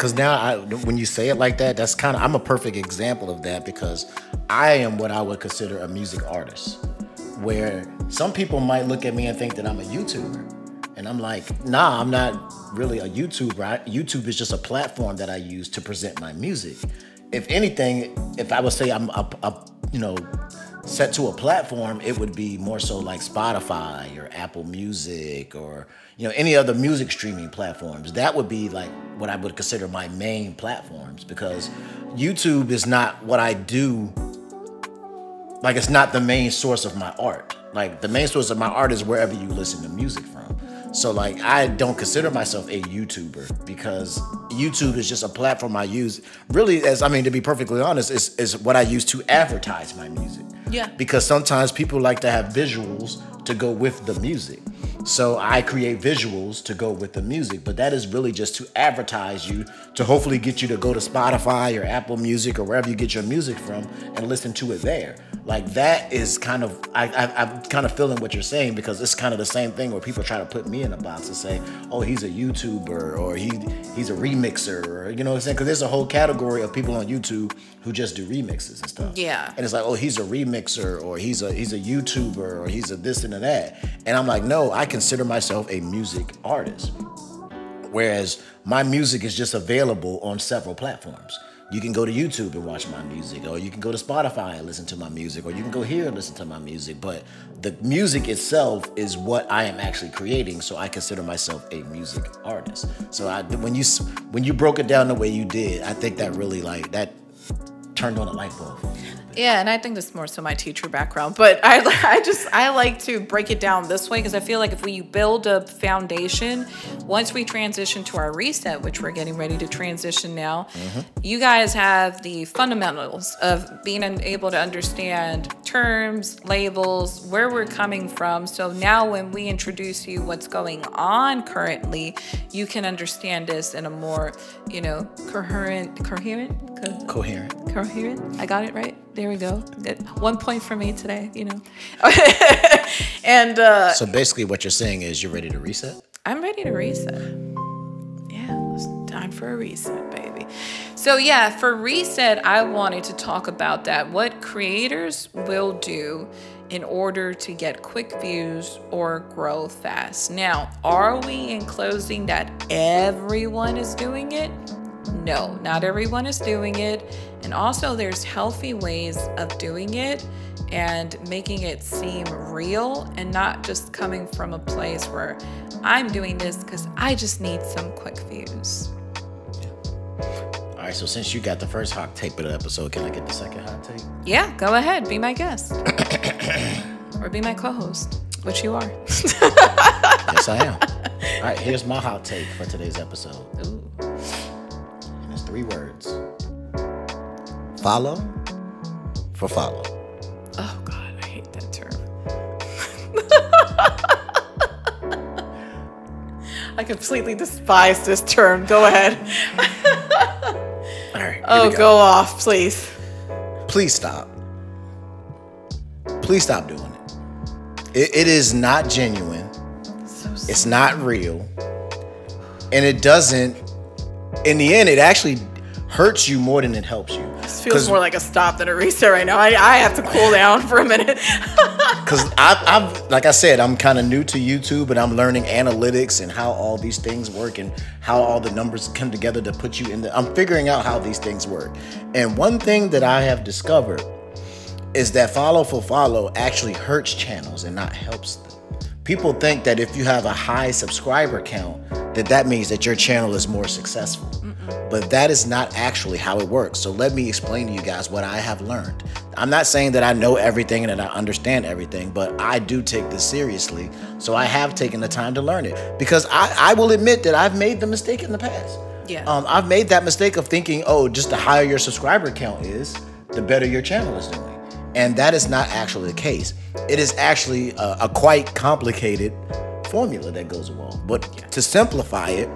[SPEAKER 2] when you say it like that, that's kind of, I'm a perfect example of that, because I am what I would consider a music artist, where some people might look at me and think that I'm a YouTuber. And I'm like, nah, I'm not really a YouTuber. YouTube is just a platform that I use to present my music. If anything, if I would say I'm set to a platform, it would be more so like Spotify or Apple Music or any other music streaming platforms. That would be like what I would consider my main platforms, because YouTube is not what I do. Like, it's not the main source of my art. Like, the main source of my art is wherever you listen to music from. So like, I don't consider myself a YouTuber, because YouTube is just a platform I use really to be perfectly honest, is what I use to advertise my music.
[SPEAKER 1] Yeah.
[SPEAKER 2] Because sometimes people like to have visuals to go with the music. So I create visuals to go with the music, but that is really just to advertise you, to hopefully get you to go to Spotify or Apple Music or wherever you get your music from and listen to it there. Like, that is kind of, I'm kind of feeling what you're saying, because it's kind of the same thing where people try to put me in a box and say, oh, he's a YouTuber, or he's a remixer, or what I'm saying? Because there's a whole category of people on YouTube who just do remixes and stuff.
[SPEAKER 1] Yeah.
[SPEAKER 2] And it's like, oh, he's a remixer, or he's a YouTuber, or he's a this and a that. And I'm like, no, I consider myself a music artist. Whereas my music is just available on several platforms. You can go to YouTube and watch my music, or you can go to Spotify and listen to my music, or you can go here and listen to my music. But the music itself is what I am actually creating, so I consider myself a music artist. So when you broke it down the way you did, I think that really that turned on a light bulb.
[SPEAKER 1] Yeah, and I think this is more so my teacher background, but I like to break it down this way because I feel like if we build a foundation, once we transition to our reset, which we're getting ready to transition now, you guys have the fundamentals of being able to understand terms, labels, where we're coming from. So now when we introduce you what's going on currently, you can understand this in a more, coherent. I got it right. There we go. Good. 1 point for me today, And
[SPEAKER 2] so basically what you're saying is you're ready to reset?
[SPEAKER 1] I'm ready to reset. Yeah, it's time for a reset, baby. So yeah, for reset, I wanted to talk about that. What creators will do in order to get quick views or grow fast. Now, are we enclosing that everyone is doing it? No, not everyone is doing it. And also there's healthy ways of doing it and making it seem real and not just coming from a place where I'm doing this because I just need some quick views.
[SPEAKER 2] All right, so since you got the first hot take of the episode, can I get the second hot take?
[SPEAKER 1] Yeah, go ahead. Be my guest. Or be my co-host, which you are.
[SPEAKER 2] Yes, I am. All right, here's my hot take for today's episode.
[SPEAKER 1] Ooh.
[SPEAKER 2] And it's 3 words. Follow for follow.
[SPEAKER 1] Oh, God, I hate that term. I completely despise this term. Go ahead.
[SPEAKER 2] All right.
[SPEAKER 1] Oh, go off, please.
[SPEAKER 2] Please stop. Please stop doing it. It is not genuine. It's not real. And it doesn't, in the end, it actually hurts you more than it helps you.
[SPEAKER 1] This feels more like a stop than a reset right now. I have to cool down for a minute.
[SPEAKER 2] Because I've, like I said, I'm kind of new to YouTube and I'm learning analytics and how all these things work and how all the numbers come together to put you in the, I'm figuring out how these things work. And one thing that I have discovered is that follow for follow actually hurts channels and not helps them. People think that if you have a high subscriber count, that means that your channel is more successful. But that is not actually how it works. So let me explain to you guys what I have learned. I'm not saying that I know everything and that I understand everything, but I do take this seriously. So I have taken the time to learn it because I will admit that I've made the mistake in the past.
[SPEAKER 1] Yeah.
[SPEAKER 2] I've made that mistake of thinking, oh, just the higher your subscriber count is, the better your channel is doing. And that is not actually the case. It is actually a quite complicated formula that goes along. But to simplify it,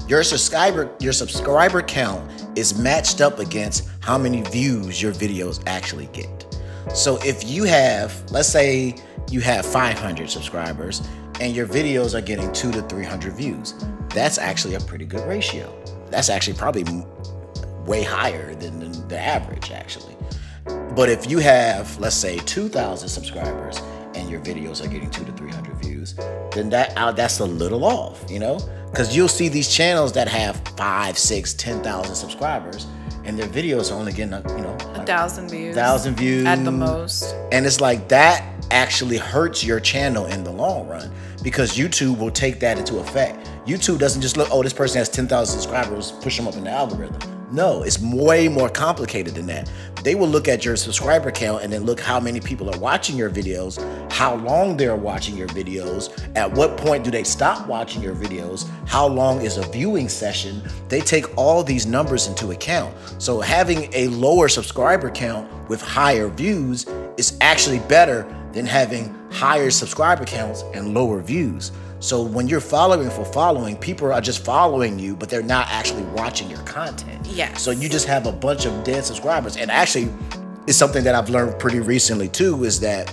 [SPEAKER 2] your subscriber count is matched up against how many views your videos actually get. So if you have, let's say you have 500 subscribers and your videos are getting 200 to 300 views, that's actually a pretty good ratio. That's actually probably way higher than the average actually. But if you have, let's say 2,000 subscribers and your videos are getting 200 to 300 views, then that's a little off, Because you'll see these channels that have 5, 6, 10,000 subscribers, and their videos are only getting,
[SPEAKER 1] 1,000 views.
[SPEAKER 2] 1,000 views
[SPEAKER 1] at the most.
[SPEAKER 2] And it's like that actually hurts your channel in the long run because YouTube will take that into effect. YouTube doesn't just look, oh, this person has 10,000 subscribers, push them up in the algorithm. No, it's way more complicated than that. They will look at your subscriber count and then look how many people are watching your videos, how long they're watching your videos, at what point do they stop watching your videos, how long is a viewing session. They take all these numbers into account. So having a lower subscriber count with higher views is actually better than having higher subscriber counts and lower views. So when you're following for following, people are just following you, but they're not actually watching your content.
[SPEAKER 1] Yes.
[SPEAKER 2] So you just have a bunch of dead subscribers. And actually, it's something that I've learned pretty recently too, is that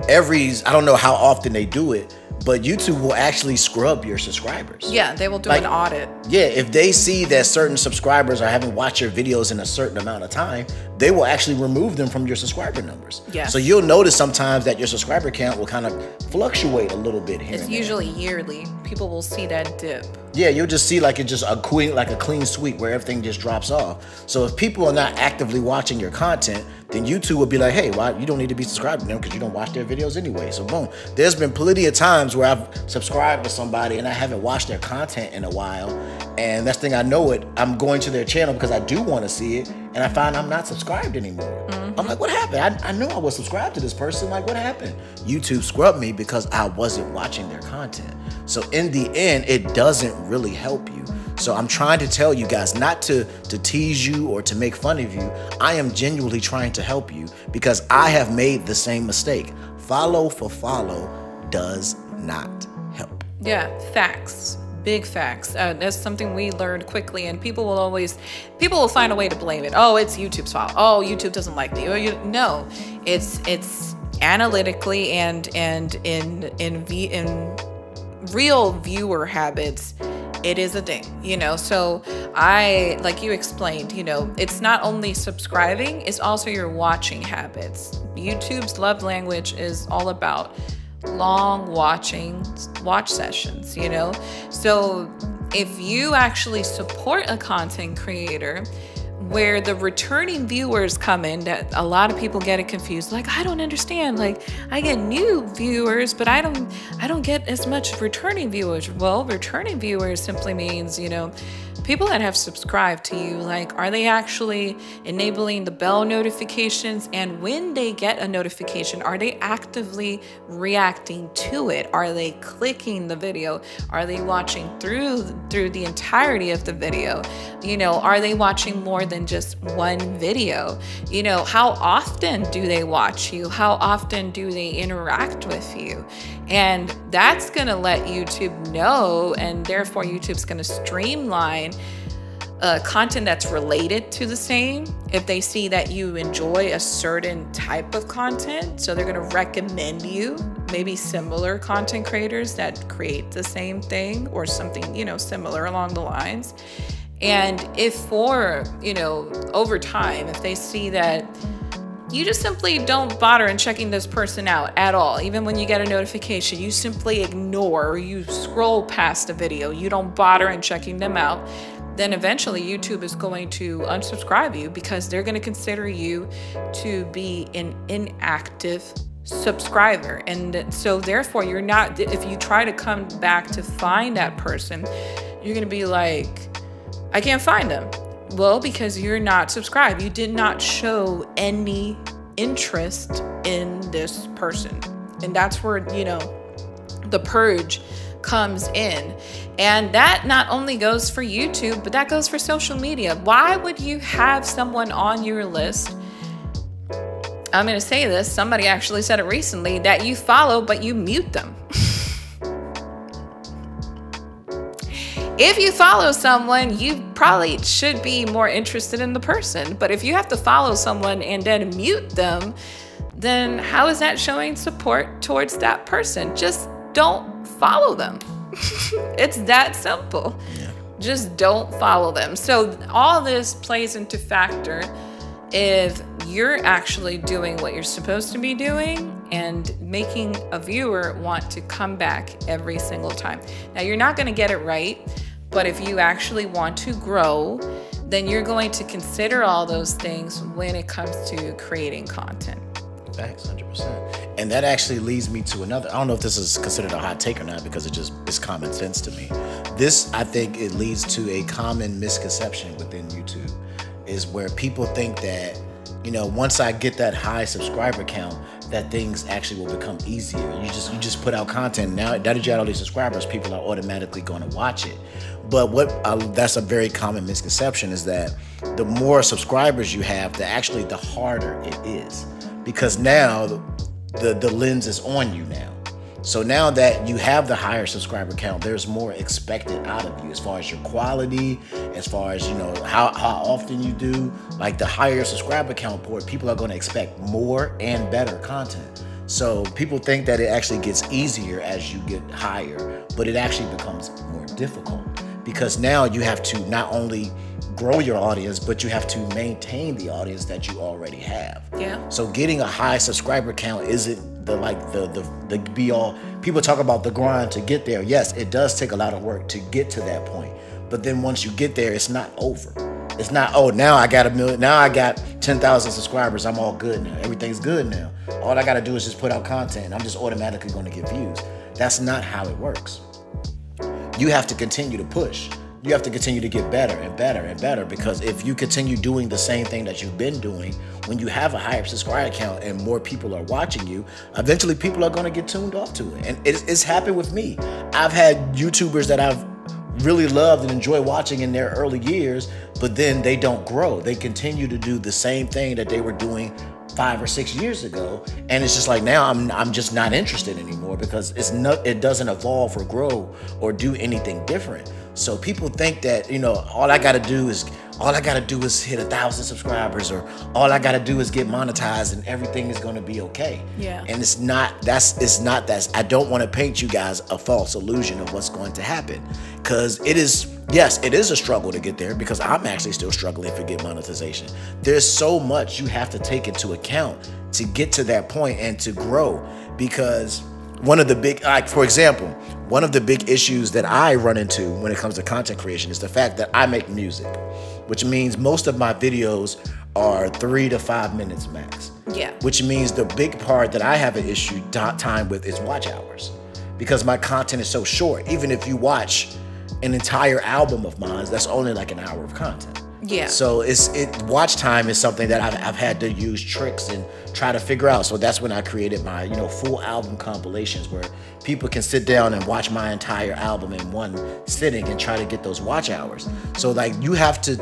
[SPEAKER 2] I don't know how often they do it, but YouTube will actually scrub your subscribers.
[SPEAKER 1] Yeah, they will do an audit.
[SPEAKER 2] Yeah, if they see that certain subscribers are having watched your videos in a certain amount of time, they will actually remove them from your subscriber numbers.
[SPEAKER 1] Yeah.
[SPEAKER 2] So you'll notice sometimes that your subscriber count will kind of fluctuate a little bit here.
[SPEAKER 1] It's usually yearly. People will see that dip.
[SPEAKER 2] Yeah, you'll just see like it's just a clean sweep where everything just drops off. So if people are not actively watching your content, then YouTube will be like, hey, why you don't need to be subscribed to them because you don't watch their videos anyway. So boom, there's been plenty of times where I've subscribed to somebody and I haven't watched their content in a while, and next thing I know it, I'm going to their channel because I do want to see it, and I find I'm not subscribed anymore. I'm like, what happened? I knew I was subscribed to this person. Like, what happened? YouTube scrubbed me because I wasn't watching their content. So in the end, it doesn't really help you. So I'm trying to tell you guys not to tease you or to make fun of you. I am genuinely trying to help you because I have made the same mistake. Follow for follow does not help.
[SPEAKER 1] Yeah, facts. Big facts. That's something we learned quickly, and people will find a way to blame it. Oh, it's YouTube's fault. Oh, YouTube doesn't like me. No, it's analytically and in real viewer habits, it is a thing, so like you explained, it's not only subscribing, it's also your watching habits. YouTube's love language is all about long watch sessions, so if you actually support a content creator where the returning viewers come in, that a lot of people get it confused. Like, I don't understand. Like, I get new viewers, but I don't get as much returning viewers. Well, returning viewers simply means, people that have subscribed to you, like, are they actually enabling the bell notifications? And when they get a notification, are they actively reacting to it? Are they clicking the video? Are they watching through the entirety of the video? Are they watching more than just one video? How often do they watch you? How often do they interact with you? And that's going to let YouTube know, and therefore YouTube's going to streamline content that's related to the same. If they see that you enjoy a certain type of content, so they're going to recommend you maybe similar content creators that create the same thing or something, similar along the lines. And if for, over time, if they see that you just simply don't bother in checking this person out at all, even when you get a notification, you simply ignore, or you scroll past the video, you don't bother in checking them out, then eventually YouTube is going to unsubscribe you because they're going to consider you to be an inactive subscriber. And so therefore you're not, if you try to come back to find that person, you're going to be like, I can't find them. Well, because you're not subscribed. You did not show any interest in this person. And that's where, the purge comes in. And that not only goes for YouTube, but that goes for social media. Why would you have someone on your list? I'm going to say this. Somebody actually said it recently, that you follow, but you mute them. If you follow someone, you probably should be more interested in the person. But if you have to follow someone and then mute them, then how is that showing support towards that person? Just don't follow them. It's that simple. Yeah. Just don't follow them. So all this plays into factor if you're actually doing what you're supposed to be doing and making a viewer want to come back every single time. Now, you're not going to get it right, but if you actually want to grow, then you're going to consider all those things when it comes to creating content.
[SPEAKER 2] Thanks, 100%. And that actually leads me to another, I don't know if this is considered a hot take or not because it's common sense to me. This, I think it leads to a common misconception within YouTube, is where people think that, once I get that high subscriber count, that things actually will become easier. You just put out content. Now that you got all these subscribers, people are automatically going to watch it. But that's a very common misconception, is that the more subscribers you have, the harder it is. Because now the lens is on you now. So now that you have the higher subscriber count, there's more expected out of you as far as your quality, as far as, how often you do. Like the higher subscriber count port, people are going to expect more and better content. So people think that it actually gets easier as you get higher, but it actually becomes more difficult because now you have to not only grow your audience, but you have to maintain the audience that you already have.
[SPEAKER 1] Yeah.
[SPEAKER 2] So getting a high subscriber count isn't the be all. People talk about the grind to get there. Yes, it does take a lot of work to get to that point. But then once you get there, it's not over. It's not, oh, now I got 1 million, now I got 10,000 subscribers, I'm all good now. Everything's good now. All I got to do is just put out content and I'm just automatically going to get views. That's not how it works. You have to continue to push. You have to continue to get better and better and better, because if you continue doing the same thing that you've been doing, when you have a higher subscriber count and more people are watching you, eventually people are going to get tuned off to it. And it's happened with me. I've had YouTubers that I've really loved and enjoy watching in their early years, but then they don't grow. They continue to do the same thing that they were doing 5 or 6 years ago, and it's just like now I'm just not interested anymore, because it doesn't evolve or grow or do anything different. So people think that, you know, all I gotta do is hit 1,000 subscribers, or all I gotta do is get monetized and everything is gonna be okay.
[SPEAKER 1] Yeah.
[SPEAKER 2] And it's not that. I don't want to paint you guys a false illusion of what's going to happen, because it is a struggle to get there, because I'm actually still struggling to get monetization. There's so much you have to take into account to get to that point and to grow, because one of the big, like for example, one of the big issues that I run into when it comes to content creation is the fact that I make music, which means most of my videos are 3 to 5 minutes max.
[SPEAKER 1] Yeah.
[SPEAKER 2] Which means the big part that I have an issue time with is watch hours, because my content is so short. Even if you watch an entire album of mine, that's only like an hour of content.
[SPEAKER 1] Yeah.
[SPEAKER 2] So watch time is something that I've had to use tricks and try to figure out. So that's when I created my, you know, full album compilations, where people can sit down and watch my entire album in one sitting and try to get those watch hours. So like you have to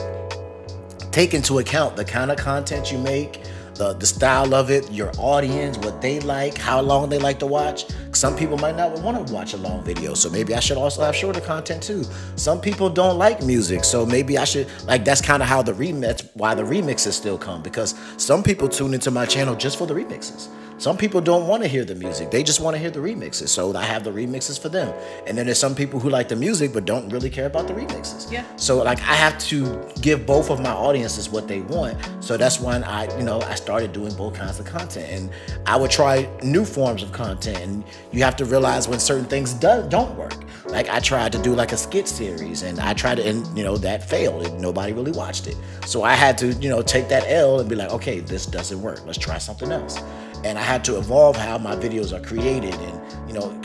[SPEAKER 2] take into account the kind of content you make, the style of it, your audience, what they like, how long they like to watch. Some people might not want to watch a long video, so maybe I should also have shorter content too. Some people don't like music, so maybe I should, like, that's kind of how why the remixes still come, because some people tune into my channel just for the remixes. Some people don't want to hear the music. They just want to hear the remixes. So I have the remixes for them. And then there's some people who like the music but don't really care about the remixes. Yeah. So like I have to give both of my audiences what they want. So that's when I started doing both kinds of content. And I would try new forms of content. And you have to realize when certain things don't work. Like I tried to do like a skit series, and I tried to, and that failed. Nobody really watched it. So I had to, take that L and be like, okay, this doesn't work. Let's try something else. And I had to evolve how my videos are created, and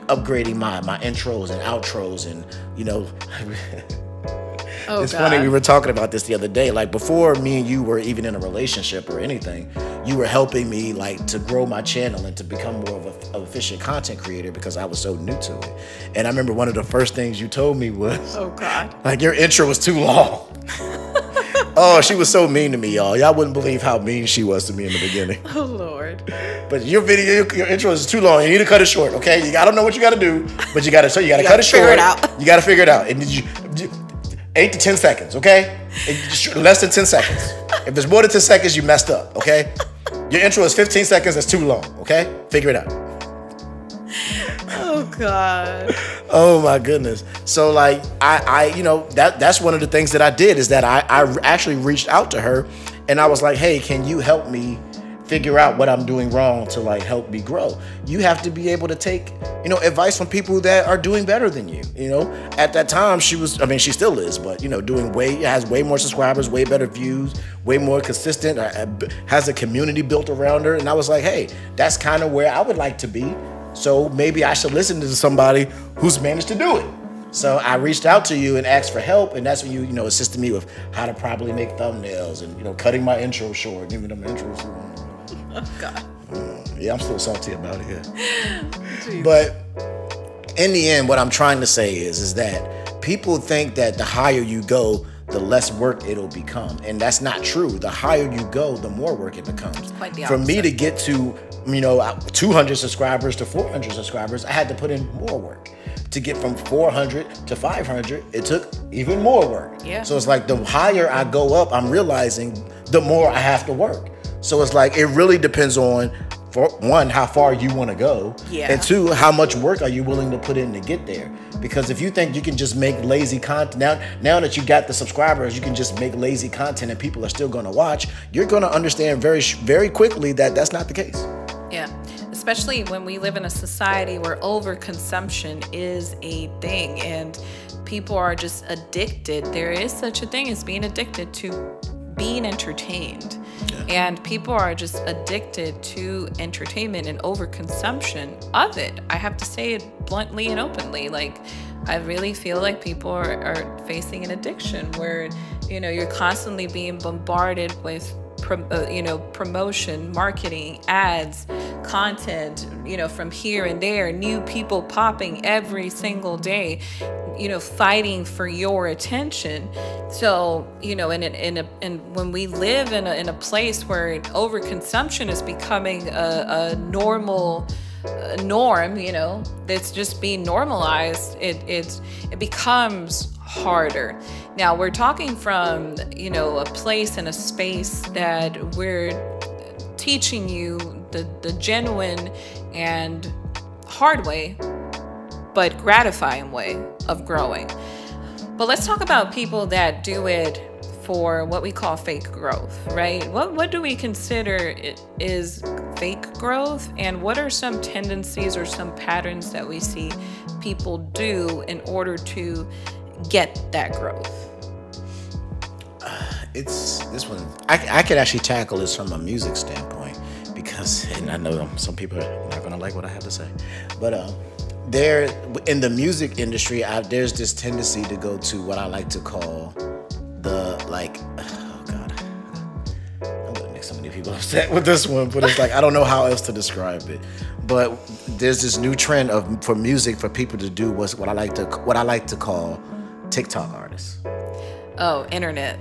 [SPEAKER 2] upgrading my intros and outros, and it's funny, we were talking about this the other day. Like before me and you were even in a relationship or anything, you were helping me like to grow my channel and to become more of an efficient content creator, because I was so new to it. And I remember one of the first things you told me was, "Oh God, like your intro was too long." Oh, she was so mean to me, y'all. Y'all wouldn't believe how mean she was to me in the beginning.
[SPEAKER 1] Oh Lord.
[SPEAKER 2] But your intro is too long. You need to cut it short, okay? I don't know what you got to do, but you got to cut it short. You got to figure it out. And 8 to 10 seconds, okay? Less than 10 seconds. If there's more than 10 seconds, you messed up, okay? Your intro is 15 seconds. That's too long, okay? Figure it out.
[SPEAKER 1] Oh God.
[SPEAKER 2] Oh my goodness. So like that's one of the things that I did, is that I actually reached out to her and I was like, hey, can you help me figure out what I'm doing wrong to like help me grow? You have to be able to take, advice from people that are doing better than you. At that time she still is, but has way more subscribers, way better views, way more consistent, has a community built around her. And I was like, hey, that's kind of where I would like to be. So maybe I should listen to somebody who's managed to do it. So I reached out to you and asked for help, and that's when you, assisted me with how to properly make thumbnails and, cutting my intro short, even though my intro's too long. Oh God. Yeah, I'm still salty about it. Yeah. But in the end, what I'm trying to say is that people think that the higher you go, the less work it'll become, and that's not true. The higher you go, the more work it becomes.
[SPEAKER 1] Quite the opposite.
[SPEAKER 2] For me to get to 200 subscribers to 400 subscribers, I had to put in more work. To get from 400 to 500, it took even more work.
[SPEAKER 1] Yeah.
[SPEAKER 2] So it's like the higher I go up, I'm realizing the more I have to work. So it's like it really depends on, for one, how far you want to go, and two, how much work are you willing to put in to get there. Because if you think you can just make lazy content, now that you got the subscribers, you can just make lazy content and people are still going to watch, you're going to understand very, very quickly that that's not the case.
[SPEAKER 1] Yeah. especially when we live in a society where overconsumption is a thing and people are just addicted. There is such a thing as being addicted to being entertained. And people are just addicted to entertainment and overconsumption of it. I have to say it bluntly and openly. Like, I really feel like people are facing an addiction where, you're constantly being bombarded with, promotion, marketing, ads, content, from here and there, new people popping every single day, fighting for your attention. So, and when we live in a place where overconsumption is becoming a norm, that's just being normalized, it becomes harder. Now we're talking from, a place and a space that we're teaching you the genuine and hard way, but gratifying way of growing. But let's talk about people that do it for what we call fake growth, right? What do we consider is fake growth, and what are some tendencies or some patterns that we see people do in order to get that growth?
[SPEAKER 2] It's this one. I could actually tackle this from a music standpoint because, and I know some people are not gonna like what I have to say, but there in the music industry, there's this tendency to go to what I like to call oh God, I'm gonna make so many people upset with this one, but it's like I don't know how else to describe it. But there's this new trend for music for people to do what I like to call TikTok artists.
[SPEAKER 1] Oh, internet.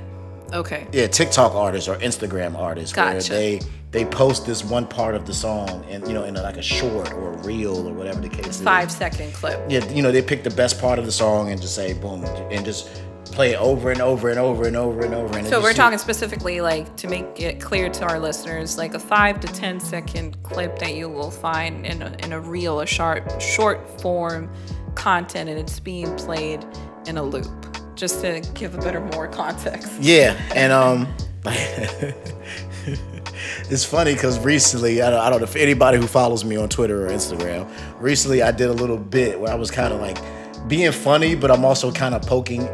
[SPEAKER 1] Okay.
[SPEAKER 2] Yeah, TikTok artists or Instagram artists.
[SPEAKER 1] Gotcha.
[SPEAKER 2] Where they post this one part of the song and in like a short or a reel or whatever the case is.
[SPEAKER 1] 5-second clip.
[SPEAKER 2] Yeah, they pick the best part of the song and just say boom and just play it over and over and over and over and over. And
[SPEAKER 1] so we're talking specifically, like, to make it clear to our listeners, like a 5 to 10 second clip that you will find in a reel, a short form content, and it's being played in a loop. Just to give a more context. Yeah,
[SPEAKER 2] and it's funny because recently, I don't know if anybody who follows me on Twitter or Instagram, recently I did a little bit where I was kind of like being funny, but I'm also kind of poking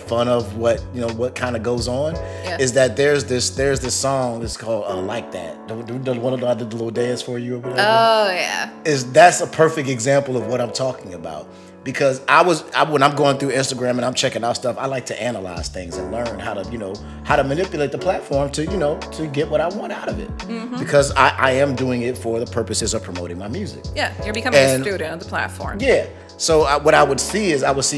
[SPEAKER 2] fun of what kind of goes on. Yeah. Is that there's this song that's called Like That. The one that I did the little dance for you or whatever.
[SPEAKER 1] Oh yeah.
[SPEAKER 2] That's a perfect example of what I'm talking about. Because when I'm going through Instagram and I'm checking out stuff, I like to analyze things and learn how to manipulate the platform to get what I want out of it. Mm-hmm. Because I am doing it for the purposes of promoting my music.
[SPEAKER 1] Yeah, you're becoming a student of the platform.
[SPEAKER 2] Yeah. So what I would see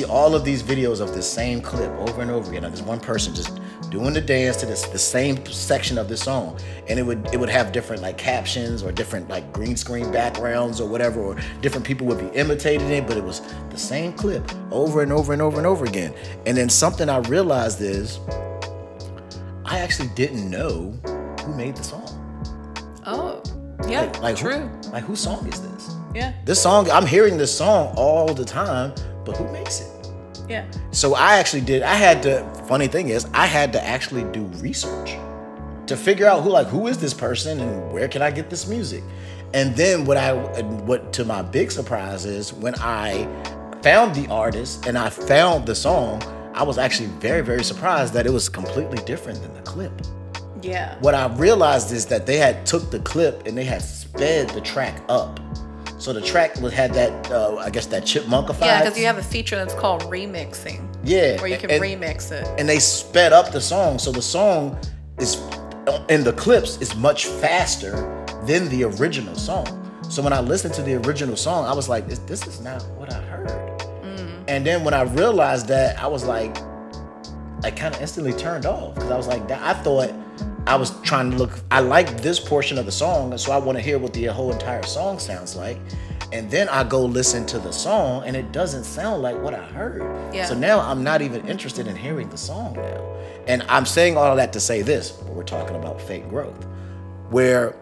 [SPEAKER 2] all of these videos of this same clip over and over again. There's one person just doing the dance to the same section of the song, and it would have different like captions or different like green screen backgrounds or whatever, or different people would be imitating it, but it was the same clip over and over and over and over again. And then something I realized is I actually didn't know who made the song.
[SPEAKER 1] Oh, yeah,
[SPEAKER 2] like
[SPEAKER 1] true.
[SPEAKER 2] Whose song is this?
[SPEAKER 1] Yeah.
[SPEAKER 2] This song, I'm hearing this song all the time, but who makes it?
[SPEAKER 1] Yeah.
[SPEAKER 2] So funny thing is, I had to actually do research to figure out who is this person and where can I get this music? And then what to my big surprise is when I found the artist and I found the song, I was actually very, very surprised that it was completely different than the clip.
[SPEAKER 1] Yeah.
[SPEAKER 2] What I realized is that they had took the clip and they had sped the track up. So the track had that, I guess, that chipmunkified.
[SPEAKER 1] Yeah, because you have a feature that's called remixing.
[SPEAKER 2] Yeah.
[SPEAKER 1] Where you can remix it.
[SPEAKER 2] And they sped up the song. So the song is, in the clips, is much faster than the original song. So when I listened to the original song, I was like, this is not what I heard. Mm. And then when I realized that, I was like, I kind of instantly turned off. Because I was like, I thought I was trying to I like this portion of the song, and so I want to hear what the whole entire song sounds like. And then I go listen to the song, and it doesn't sound like what I heard. Yeah. So now I'm not even interested in hearing the song now. And I'm saying all of that to say this, we're talking about fake growth, where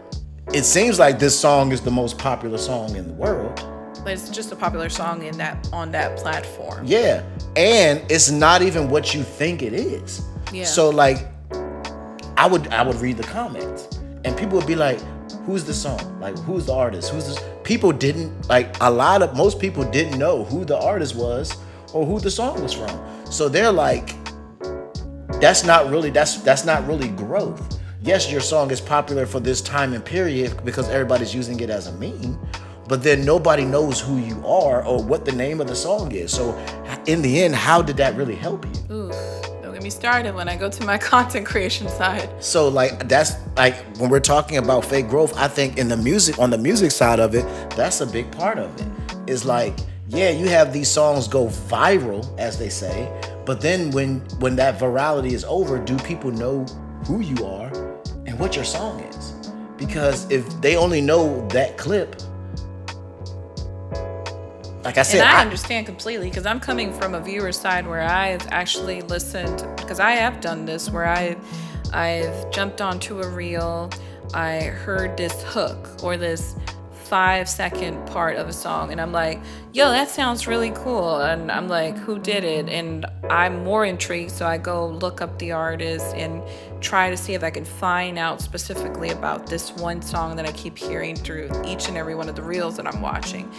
[SPEAKER 2] it seems like this song is the most popular song in the world.
[SPEAKER 1] But it's just a popular song on that platform.
[SPEAKER 2] Yeah. And it's not even what you think it is. Yeah. So like, I would read the comments and people would be like, who's the song? Like, who's the artist? Who's this? People didn't, like, most people didn't know who the artist was or who the song was from. So they're like, that's not really growth. Yes, your song is popular for this time and period because everybody's using it as a meme, but then nobody knows who you are or what the name of the song is. So in the end, how did that really help you?
[SPEAKER 1] Ooh, don't get me started when I go to my content creation side.
[SPEAKER 2] So like, that's like, when we're talking about fake growth, I think on the music side of it, that's a big part of it. It's like, yeah, you have these songs go viral, as they say, but then when that virality is over, do people know who you are and what your song is? Because if they only know that clip, like I said,
[SPEAKER 1] and I understand completely, because I'm coming from a viewer's side where I've actually listened, because I have done this, where I've jumped onto a reel, I heard this hook or this 5-second part of a song, and I'm like, yo, that sounds really cool, and I'm like, who did it? And I'm more intrigued, so I go look up the artist and try to see if I can find out specifically about this one song that I keep hearing through each and every one of the reels that I'm watching.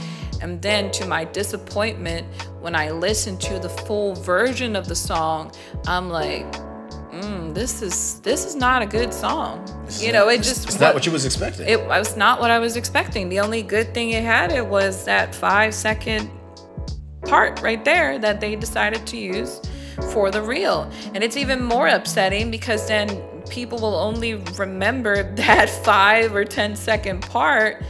[SPEAKER 1] And then, to my disappointment, when I listen to the full version of the song, I'm like, this is not a good song. It's
[SPEAKER 2] not what you was expecting.
[SPEAKER 1] It was not what I was expecting. The only good thing it had was that 5-second part right there that they decided to use for the reel. And it's even more upsetting because then people will only remember that 5 or 10-second part.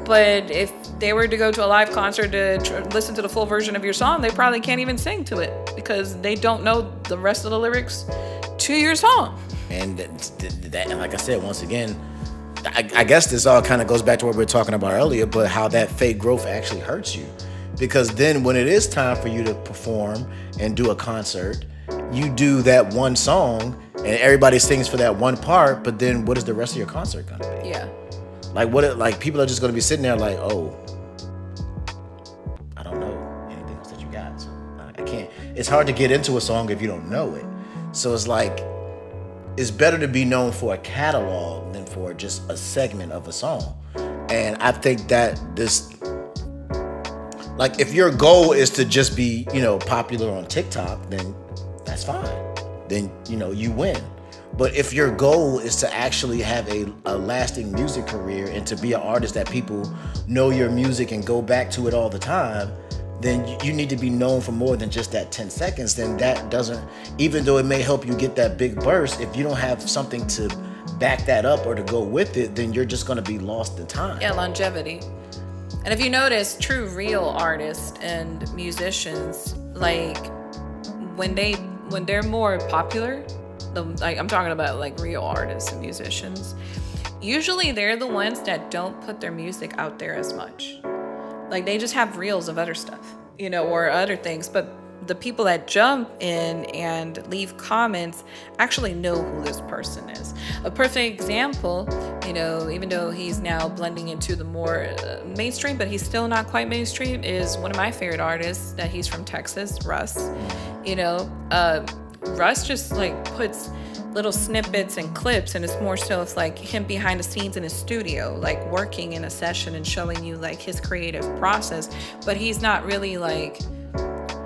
[SPEAKER 1] But if they were to go to a live concert to listen to the full version of your song, they probably can't even sing to it because they don't know the rest of the lyrics to your song.
[SPEAKER 2] And that, like I said, once again, I guess this all kind of goes back to what we were talking about earlier, but how that fake growth actually hurts you. Because then when it is time for you to perform and do a concert, you do that one song and everybody sings for that one part, but then what is the rest of your concert gonna be?
[SPEAKER 1] Yeah.
[SPEAKER 2] Like people are just gonna be sitting there like, oh, I don't know anything else that you got. So I can't. It's hard to get into a song if you don't know it. So it's like, it's better to be known for a catalog than for just a segment of a song. And I think that like, if your goal is to just be, popular on TikTok, then that's fine. Then, you win. But if your goal is to actually have a lasting music career and to be an artist that people know your music and go back to it all the time, then you need to be known for more than just that 10 seconds. Then that doesn't, even though it may help you get that big burst, if you don't have something to back that up or to go with it, then you're just going to be lost in time.
[SPEAKER 1] Yeah, longevity. And if you notice, true real artists and musicians, like when they're more popular, like I'm talking about like real artists and musicians, usually they're the ones that don't put their music out there as much. Like they just have reels of other stuff, or other things. But the people that jump in and leave comments actually know who this person is. A perfect example, even though he's now blending into the more mainstream, but he's still not quite mainstream, is one of my favorite artists that he's from Texas, Russ. Russ just like puts little snippets and clips, and it's more so it's like him behind the scenes in his studio, like working in a session and showing you like his creative process, but he's not really like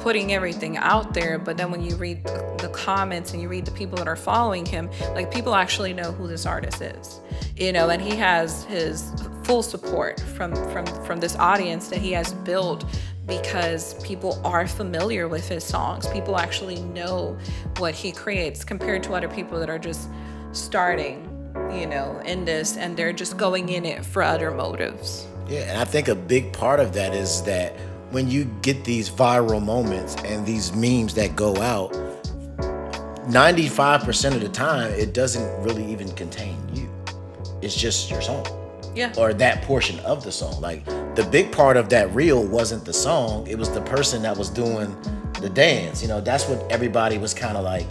[SPEAKER 1] putting everything out there. But then when you read the comments and you read the people that are following him, like people actually know who this artist is, and he has his full support from this audience that he has built, because people are familiar with his songs. People actually know what he creates compared to other people that are just starting, in this, and they're just going in it for other motives.
[SPEAKER 2] Yeah, and I think a big part of that is that when you get these viral moments and these memes that go out, 95% of the time, it doesn't really even contain you. It's just your song.
[SPEAKER 1] Yeah.
[SPEAKER 2] Or that portion of the song. Like, the big part of that reel wasn't the song, it was the person that was doing the dance. That's what everybody was kind of like,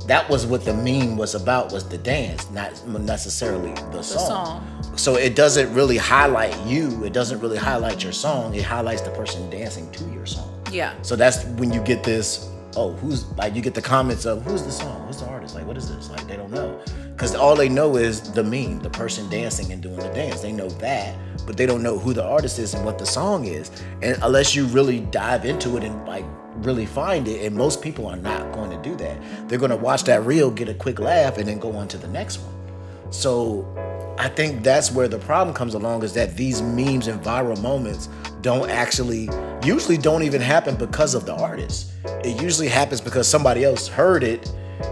[SPEAKER 2] that was what the meme was about, was the dance, not necessarily the song. So it doesn't really highlight you, it doesn't really highlight your song, it highlights the person dancing to your song.
[SPEAKER 1] Yeah.
[SPEAKER 2] So that's when you get this, you get the comments of, who's the song, who's the artist, like, what is this, like, they don't know. because all they know is the meme, the person dancing and doing the dance. They know that, but they don't know who the artist is and what the song is. And unless you really dive into it and like really find it, and most people are not going to do that. They're going to watch that reel, get a quick laugh, and then go on to the next one. So I think that's where the problem comes along, is that these memes and viral moments usually don't even happen because of the artist. It usually happens because somebody else heard it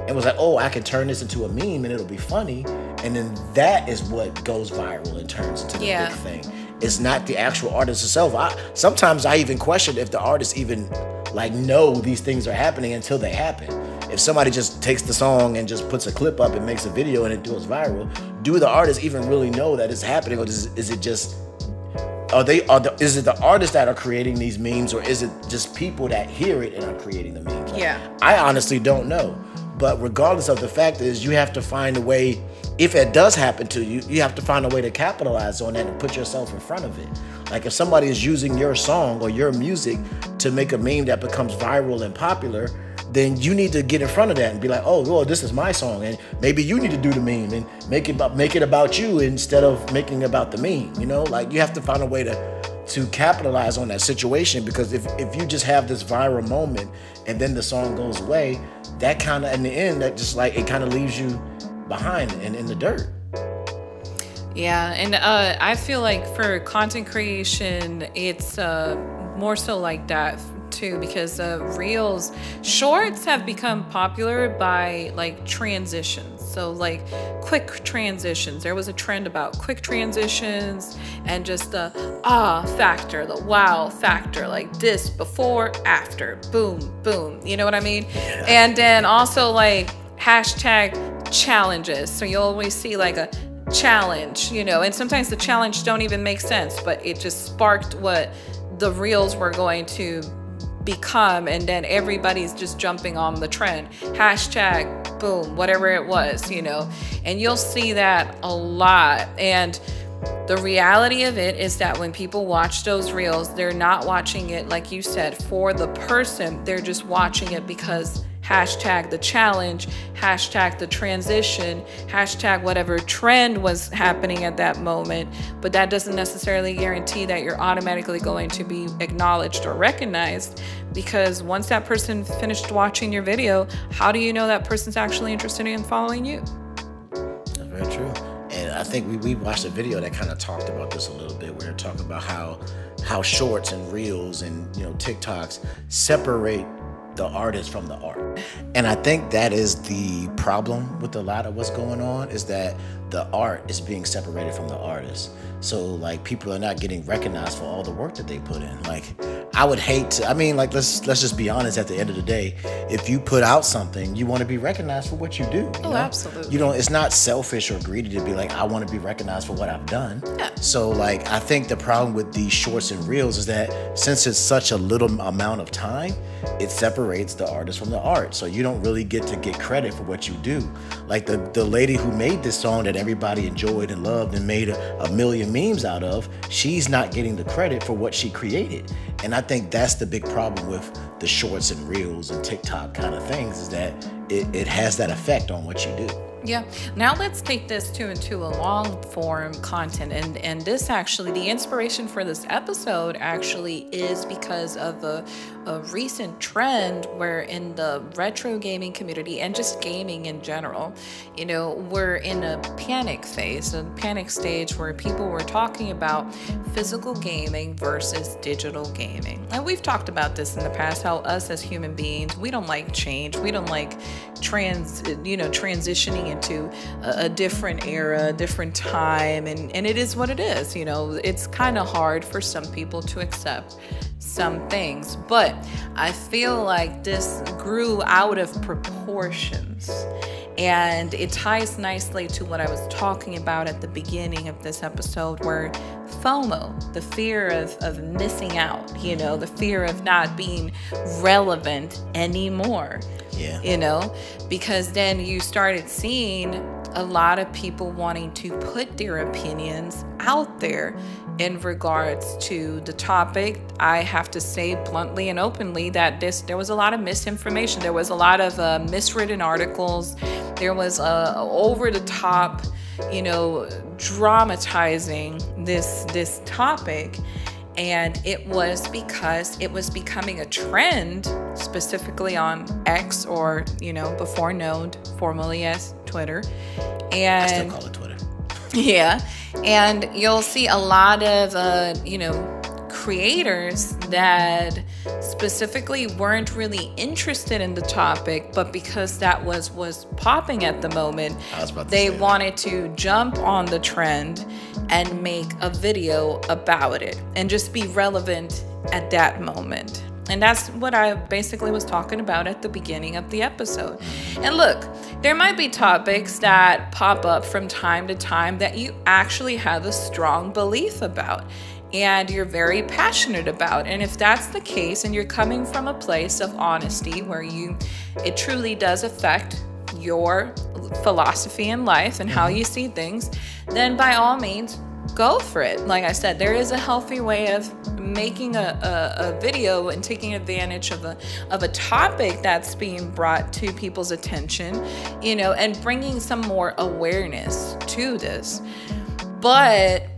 [SPEAKER 2] and was like, oh, I can turn this into a meme and it'll be funny. And then that is what goes viral and turns into the big thing. It's not the actual artist itself. Sometimes I even question if the artists even like know these things are happening until they happen. If somebody just takes the song and just puts a clip up and makes a video and it goes viral, do the artists even really know that it's happening, or is it just is it the artists that are creating these memes, or is it just people that hear it and are creating the memes? Like, I honestly don't know. But regardless of the fact is, you have to find a way, if it does happen to you, you have to find a way to capitalize on that and put yourself in front of it. Like if somebody is using your song or your music to make a meme that becomes viral and popular, then you need to get in front of that and be like, oh, well, this is my song, and maybe you need to do the meme and make it about you instead of making it about the meme. You know, like you have to find a way to capitalize on that situation, because if you just have this viral moment and then the song goes away, that kind of, in the end, that just like, it kind of leaves you behind and in the dirt.
[SPEAKER 1] Yeah, and I feel like for content creation, it's more so like that too, because reels, shorts have become popular by like transitions. So like quick transitions. There was a trend about quick transitions and just the factor, the wow factor, like this, before, after, boom, boom. You know what I mean? Yeah. And then also like hashtag challenges. So you'll always see like a challenge, you know, and sometimes the challenge don't even make sense, but it just sparked what the reels were going to become, and then everybody's just jumping on the trend. Hashtag, boom, whatever it was, you know, and you'll see that a lot. And the reality of it is that when people watch those reels, they're not watching it, like you said, for the person. They're just watching it because hashtag the challenge, hashtag the transition, hashtag whatever trend was happening at that moment. But that doesn't necessarily guarantee that you're automatically going to be acknowledged or recognized, because once that person finished watching your video, how do you know that person's actually interested in following you?
[SPEAKER 2] That's very true. And I think we watched a video that kind of talked about this a little bit. We were talking about how shorts and reels and, you know, TikToks separate the artist from the art. And I think that is the problem with a lot of what's going on, is that the art is being separated from the artist. So like people are not getting recognized for all the work that they put in. Like I would hate to, I mean, like let's just be honest, at the end of the day, if you put out something, you want to be recognized for what you do. You know?
[SPEAKER 1] Absolutely.
[SPEAKER 2] You know, it's not selfish or greedy to be like, I want to be recognized for what I've done.
[SPEAKER 1] Yeah.
[SPEAKER 2] So like I think the problem with these shorts and reels is that since it's such a little amount of time, it separates the artist from the art. So you don't really get to get credit for what you do. Like the lady who made this song that everybody enjoyed and loved and made a million memes out of, she's not getting the credit for what she created. And I think that's the big problem with the shorts and reels and TikTok kind of things, is that it has that effect on what you do.
[SPEAKER 1] Yeah. Now let's take this into a long form content. And this actually, the inspiration for this episode actually is because of a recent trend where in the retro gaming community and just gaming in general, you know, we're in a panic phase, a panic stage where people were talking about physical gaming versus digital gaming. And we've talked about this in the past, how us as human beings, we don't like change. We don't like transitioning into a different era, a different time, and it is what it is. You know, it's kind of hard for some people to accept some things, but I feel like this grew out of proportions, and it ties nicely to what I was talking about at the beginning of this episode, where FOMO, the fear of missing out, you know, the fear of not being relevant anymore.
[SPEAKER 2] Yeah.
[SPEAKER 1] You know, because then you started seeing a lot of people wanting to put their opinions out there in regards to the topic. I have to say bluntly and openly that there was a lot of misinformation. There was a lot of miswritten articles. There was over the top, you know, dramatizing this topic. And it was because it was becoming a trend, specifically on X, or, you know, before known formerly as Twitter. And
[SPEAKER 2] I still call it Twitter.
[SPEAKER 1] Yeah. And you'll see a lot of, you know, creators that specifically weren't really interested in the topic, but because that was popping at the moment, they wanted to jump on the trend and make a video about it and just be relevant at that moment. And that's what I basically was talking about at the beginning of the episode. And look, there might be topics that pop up from time to time that you actually have a strong belief about and you're very passionate about. And if that's the case and you're coming from a place of honesty where it truly does affect your philosophy in life and how you see things, then by all means, go for it. Like I said, there is a healthy way of making a video and taking advantage of a topic that's being brought to people's attention, you know, and bringing some more awareness to this. But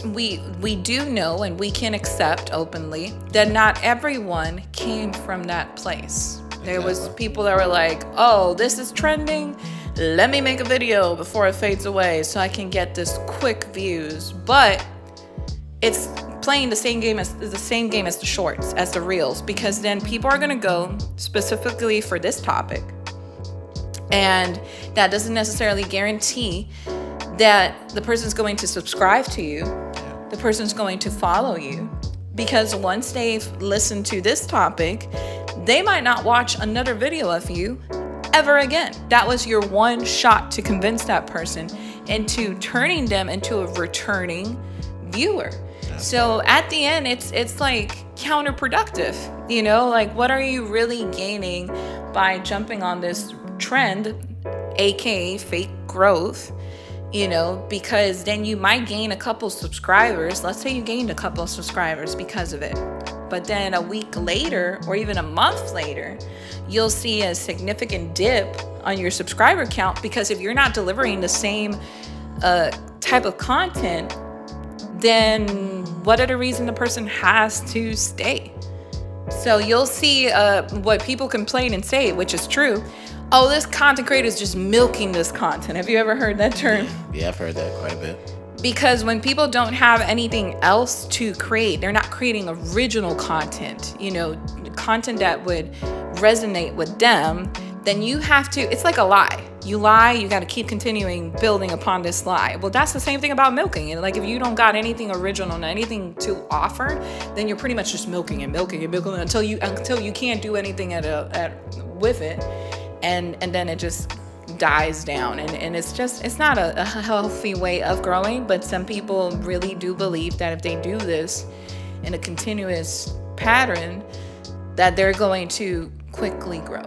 [SPEAKER 1] we do know, and we can accept openly, that not everyone came from that place. There was people that were like, oh, this is trending, let me make a video before it fades away so I can get this quick views. But it's playing the same game as the shorts, as the reels, because then people are going to go specifically for this topic, and that doesn't necessarily guarantee that the person's going to subscribe to you, the person's going to follow you, because once they've listened to this topic, they might not watch another video of you ever again. That was your one shot to convince that person into turning them into a returning viewer. So at the end, it's like counterproductive, you know, like what are you really gaining by jumping on this trend, aka fake growth, you know, because then you might gain a couple subscribers. Let's say you gained a couple of subscribers because of it. But then a week later or even a month later, you'll see a significant dip on your subscriber count, because if you're not delivering the same type of content, then what other reason the person has to stay? So you'll see what people complain and say, which is true. Oh, this content creator is just milking this content. Have you ever heard that term?
[SPEAKER 2] Yeah, I've heard that quite a bit.
[SPEAKER 1] Because when people don't have anything else to create, they're not creating original content, you know, content that would resonate with them, then you have to, it's like a lie. You lie, you got to keep continuing building upon this lie. Well, that's the same thing about milking. And like, if you don't got anything original and anything to offer, then you're pretty much just milking until you can't do anything with it. And then it just dies down, and it's not a healthy way of growing. But some people really do believe that if they do this in a continuous pattern, that they're going to quickly grow.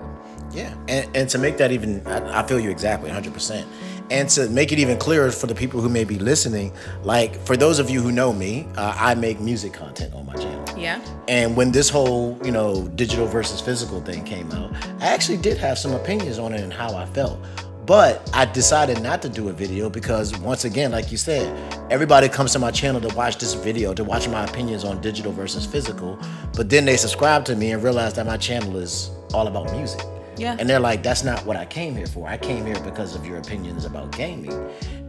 [SPEAKER 2] Yeah, and to make that even, I feel you exactly 100%. And to make it even clearer for the people who may be listening, like for those of you who know me, I make music content on my channel.
[SPEAKER 1] Yeah.
[SPEAKER 2] And when this whole, you know, digital versus physical thing came out, I actually did have some opinions on it and how I felt. But I decided not to do a video because, once again, like you said, everybody comes to my channel to watch this video, to watch my opinions on digital versus physical. But then they subscribe to me and realize that my channel is all about music.
[SPEAKER 1] Yeah.
[SPEAKER 2] And they're like, that's not what I came here for. I came here because of your opinions about gaming.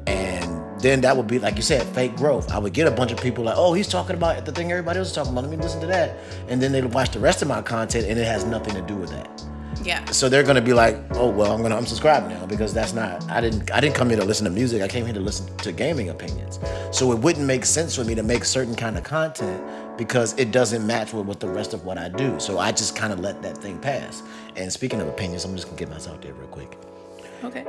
[SPEAKER 2] And then that would be, like you said, fake growth. I would get a bunch of people like, oh, he's talking about the thing everybody else is talking about. Let me listen to that. And then they'd watch the rest of my content and it has nothing to do with that.
[SPEAKER 1] Yeah. So
[SPEAKER 2] they're gonna be like, oh well, I'm gonna unsubscribe now because that's not. I didn't come here to listen to music. I came here to listen to gaming opinions. So it wouldn't make sense for me to make certain kind of content because it doesn't match with the rest of what I do. So I just kind of let that thing pass. And speaking of opinions, I'm just gonna get myself there real quick.
[SPEAKER 1] Okay.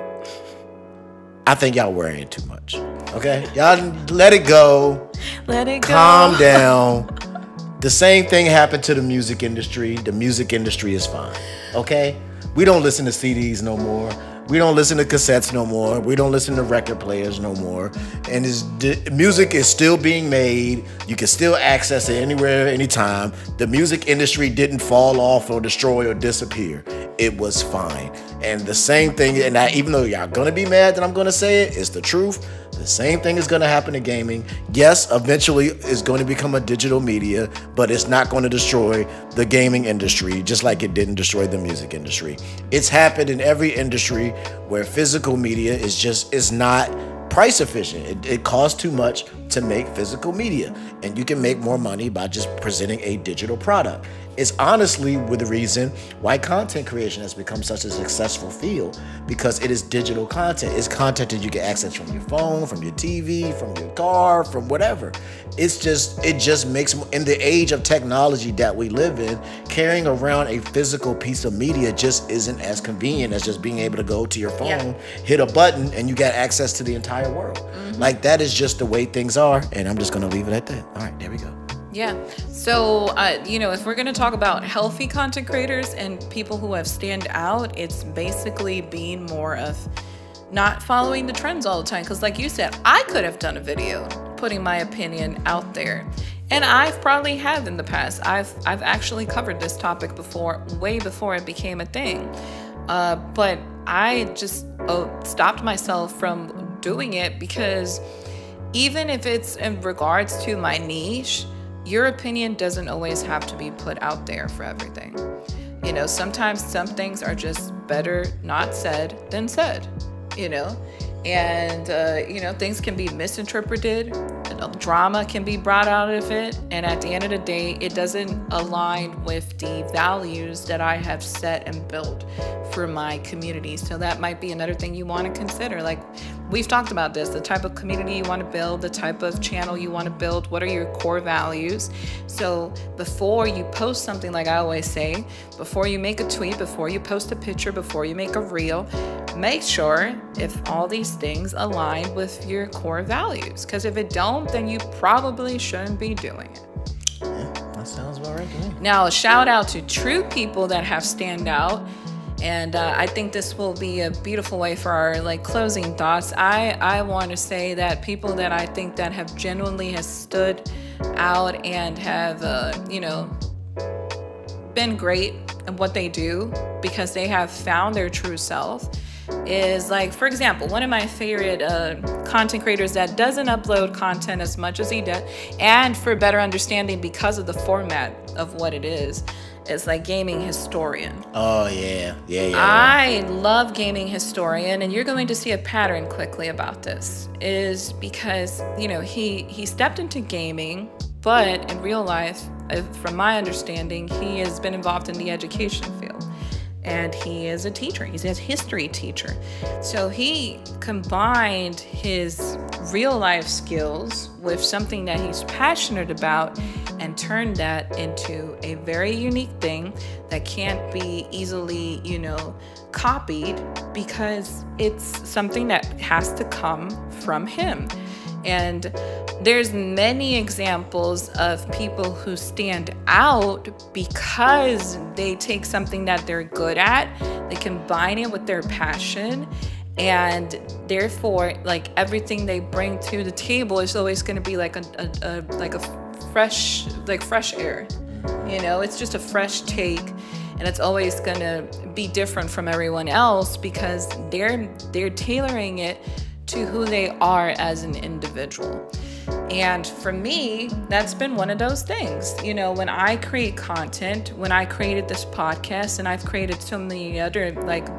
[SPEAKER 2] I think y'all worrying it too much. Okay, y'all let it go.
[SPEAKER 1] Let it go.
[SPEAKER 2] Calm down. The same thing happened to the music industry. The music industry is fine, okay? We don't listen to CDs no more. We don't listen to cassettes no more. We don't listen to record players no more. And music is still being made. You can still access it anywhere, anytime. The music industry didn't fall off or destroy or disappear. It was fine. And the same thing, and even though y'all gonna be mad that I'm gonna say it, it's the truth. The same thing is going to happen to gaming. Yes, eventually it's going to become a digital media, but it's not going to destroy the gaming industry just like it didn't destroy the music industry. It's happened in every industry where physical media is not price efficient. It costs too much to make physical media, and you can make more money by just presenting a digital product. It's honestly the reason why content creation has become such a successful field, because it is digital content. It's content that you can access from your phone, from your TV, from your car, from whatever. It just makes, in the age of technology that we live in, carrying around a physical piece of media just isn't as convenient as just being able to go to your phone, hit a button, and you got access to the entire world. Mm-hmm. Like, that is just the way things are, and I'm just going to leave it at that. All right, there we go.
[SPEAKER 1] Yeah. So, if we're going to talk about healthy content creators and people who have stand out, it's basically being more of not following the trends all the time. Because like you said, I could have done a video putting my opinion out there. And I've probably have in the past. I've actually covered this topic before, way before it became a thing. But I just stopped myself from doing it, because even if it's in regards to my niche, your opinion doesn't always have to be put out there for everything. Sometimes some things are just better not said than said, and, things can be misinterpreted. Drama can be brought out of it. And at the end of the day, it doesn't align with the values that I have set and built for my community. So that might be another thing you want to consider. Like, we've talked about this, the type of community you want to build, the type of channel you want to build, what are your core values. So before you post something, like I always say, before you make a tweet, before you post a picture, before you make a reel, make sure if all these things align with your core values. Because if it don't, then you probably shouldn't be doing it.
[SPEAKER 2] Yeah, that sounds about right to me.
[SPEAKER 1] Now, a shout out to true people that have stand out. And I think this will be a beautiful way for our closing thoughts. I want to say that people that I think that have genuinely has stood out and have been great at what they do because they have found their true self is, like, for example, one of my favorite content creators that doesn't upload content as much as he does, and for better understanding because of the format of what it is like Gaming Historian.
[SPEAKER 2] Oh, yeah.
[SPEAKER 1] I love Gaming Historian, and you're going to see a pattern quickly about this, is because, he stepped into gaming, but in real life, from my understanding, he has been involved in the education field. And he is a teacher. He's a history teacher. So he combined his real life skills with something that he's passionate about and turned that into a very unique thing that can't be easily, copied, because it's something that has to come from him. And there's many examples of people who stand out because they take something that they're good at, they combine it with their passion, and therefore, everything they bring to the table is always going to be like a fresh air. It's just a fresh take, and it's always going to be different from everyone else because they're tailoring it to who they are as an individual. And for me, that's been one of those things. When I create content, when I created this podcast, and I've created so many other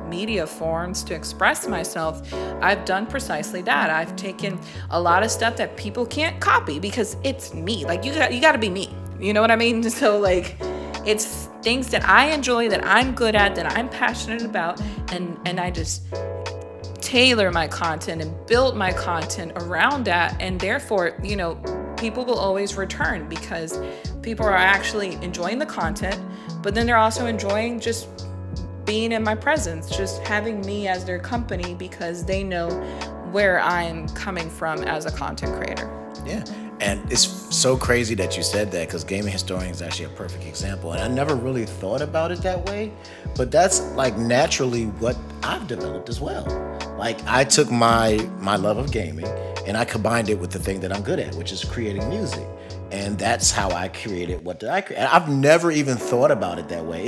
[SPEAKER 1] media forms to express myself, I've done precisely that. I've taken a lot of stuff that people can't copy because it's me. You got to be me. You know what I mean? So it's things that I enjoy, that I'm good at, that I'm passionate about, and I just tailor my content and build my content around that, and therefore people will always return because people are actually enjoying the content, but then they're also enjoying just being in my presence, just having me as their company because they know where I'm coming from as a content creator.
[SPEAKER 2] Yeah. And it's so crazy that you said that, because gaming historian is actually a perfect example. And I never really thought about it that way, but that's like naturally what I've developed as well. Like I took my love of gaming and I combined it with the thing that I'm good at, which is creating music. And that's how I created what did I create. I've never even thought about it that way.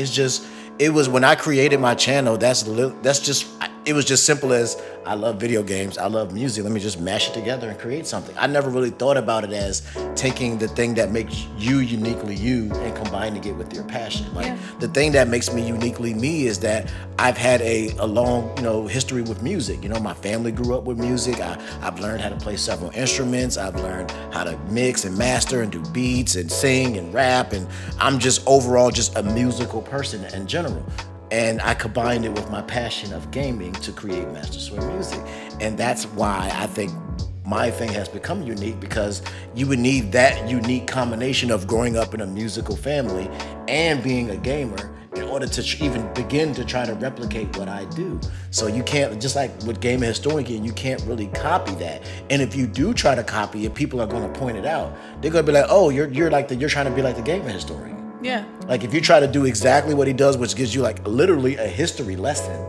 [SPEAKER 2] It was when I created my channel, it was just simple as I love video games, I love music, let me just mash it together and create something. I never really thought about it as taking the thing that makes you uniquely you and combining it with your passion. Like the thing that makes me uniquely me is that I've had a long, history with music. My family grew up with music. I've learned how to play several instruments. I've learned how to mix and master and do beats and sing and rap. And I'm just overall just a musical person in general. And I combined it with my passion of gaming to create Master Swim music. And that's why I think my thing has become unique, because you would need that unique combination of growing up in a musical family and being a gamer in order to even begin to try to replicate what I do. So you can't, just like with Gaming Historian, you can't really copy that. And if you do try to copy it, people are going to point it out. They're going to be like, oh, you're trying to be like the Gaming Historian.
[SPEAKER 1] Yeah.
[SPEAKER 2] Like if you try to do exactly what he does, which gives you like literally a history lesson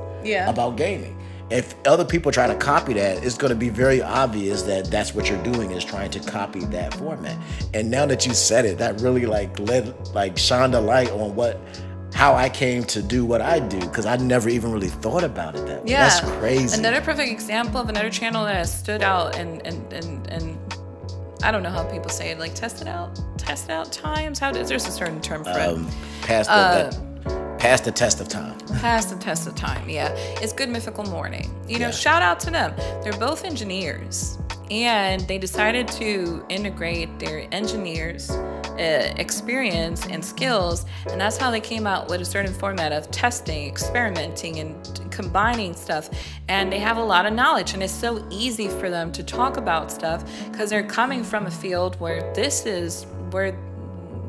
[SPEAKER 2] about gaming. If other people try to copy that, it's going to be very obvious that that's what you're doing, is trying to copy that format. And now that you said it, that really shined a light on how I came to do what I do, because I never even really thought about it that way.
[SPEAKER 1] Yeah.
[SPEAKER 2] That's crazy.
[SPEAKER 1] Another perfect example of another channel that has stood out and I don't know how people say it, like test it out times. There's a certain term for it.
[SPEAKER 2] Past the test of time.
[SPEAKER 1] Past the test of time, yeah. It's Good Mythical Morning. Shout out to them. They're both engineers, and they decided to integrate their engineers' experience and skills, and that's how they came out with a certain format of testing, experimenting, and combining stuff. And they have a lot of knowledge, and it's so easy for them to talk about stuff because they're coming from a field where this is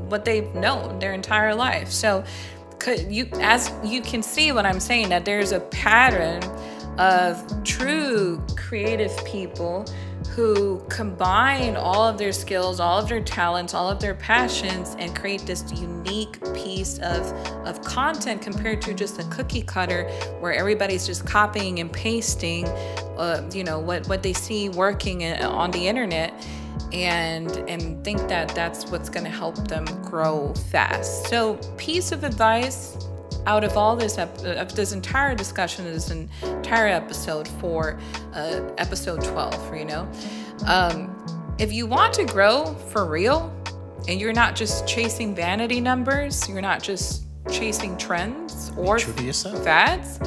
[SPEAKER 1] what they've known their entire life. So as you can see what I'm saying, that there's a pattern of true creative people who combine all of their skills, all of their talents, all of their passions, and create this unique piece of content compared to just a cookie cutter where everybody's just copying and pasting what they see working on the internet, and think that that's what's going to help them grow fast. So piece of advice out of all this entire discussion, this entire episode for episode 12, if you want to grow for real and you're not just chasing vanity numbers, you're not just chasing trends or fads,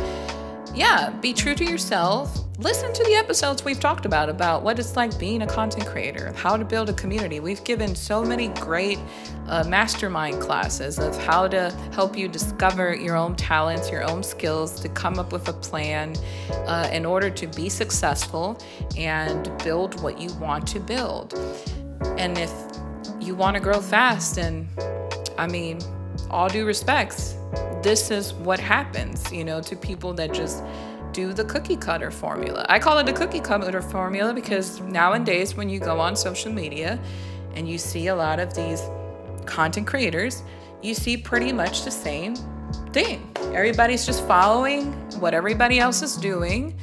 [SPEAKER 1] be true to yourself. Listen to the episodes we've talked about what it's like being a content creator, how to build a community. We've given so many great mastermind classes of how to help you discover your own talents, your own skills, to come up with a plan in order to be successful and build what you want to build. And if you want to grow fast, and all due respects, this is what happens, to people that just do the cookie cutter formula. I call it the cookie cutter formula because nowadays when you go on social media and you see a lot of these content creators, you see pretty much the same thing. Everybody's just following what everybody else is doing.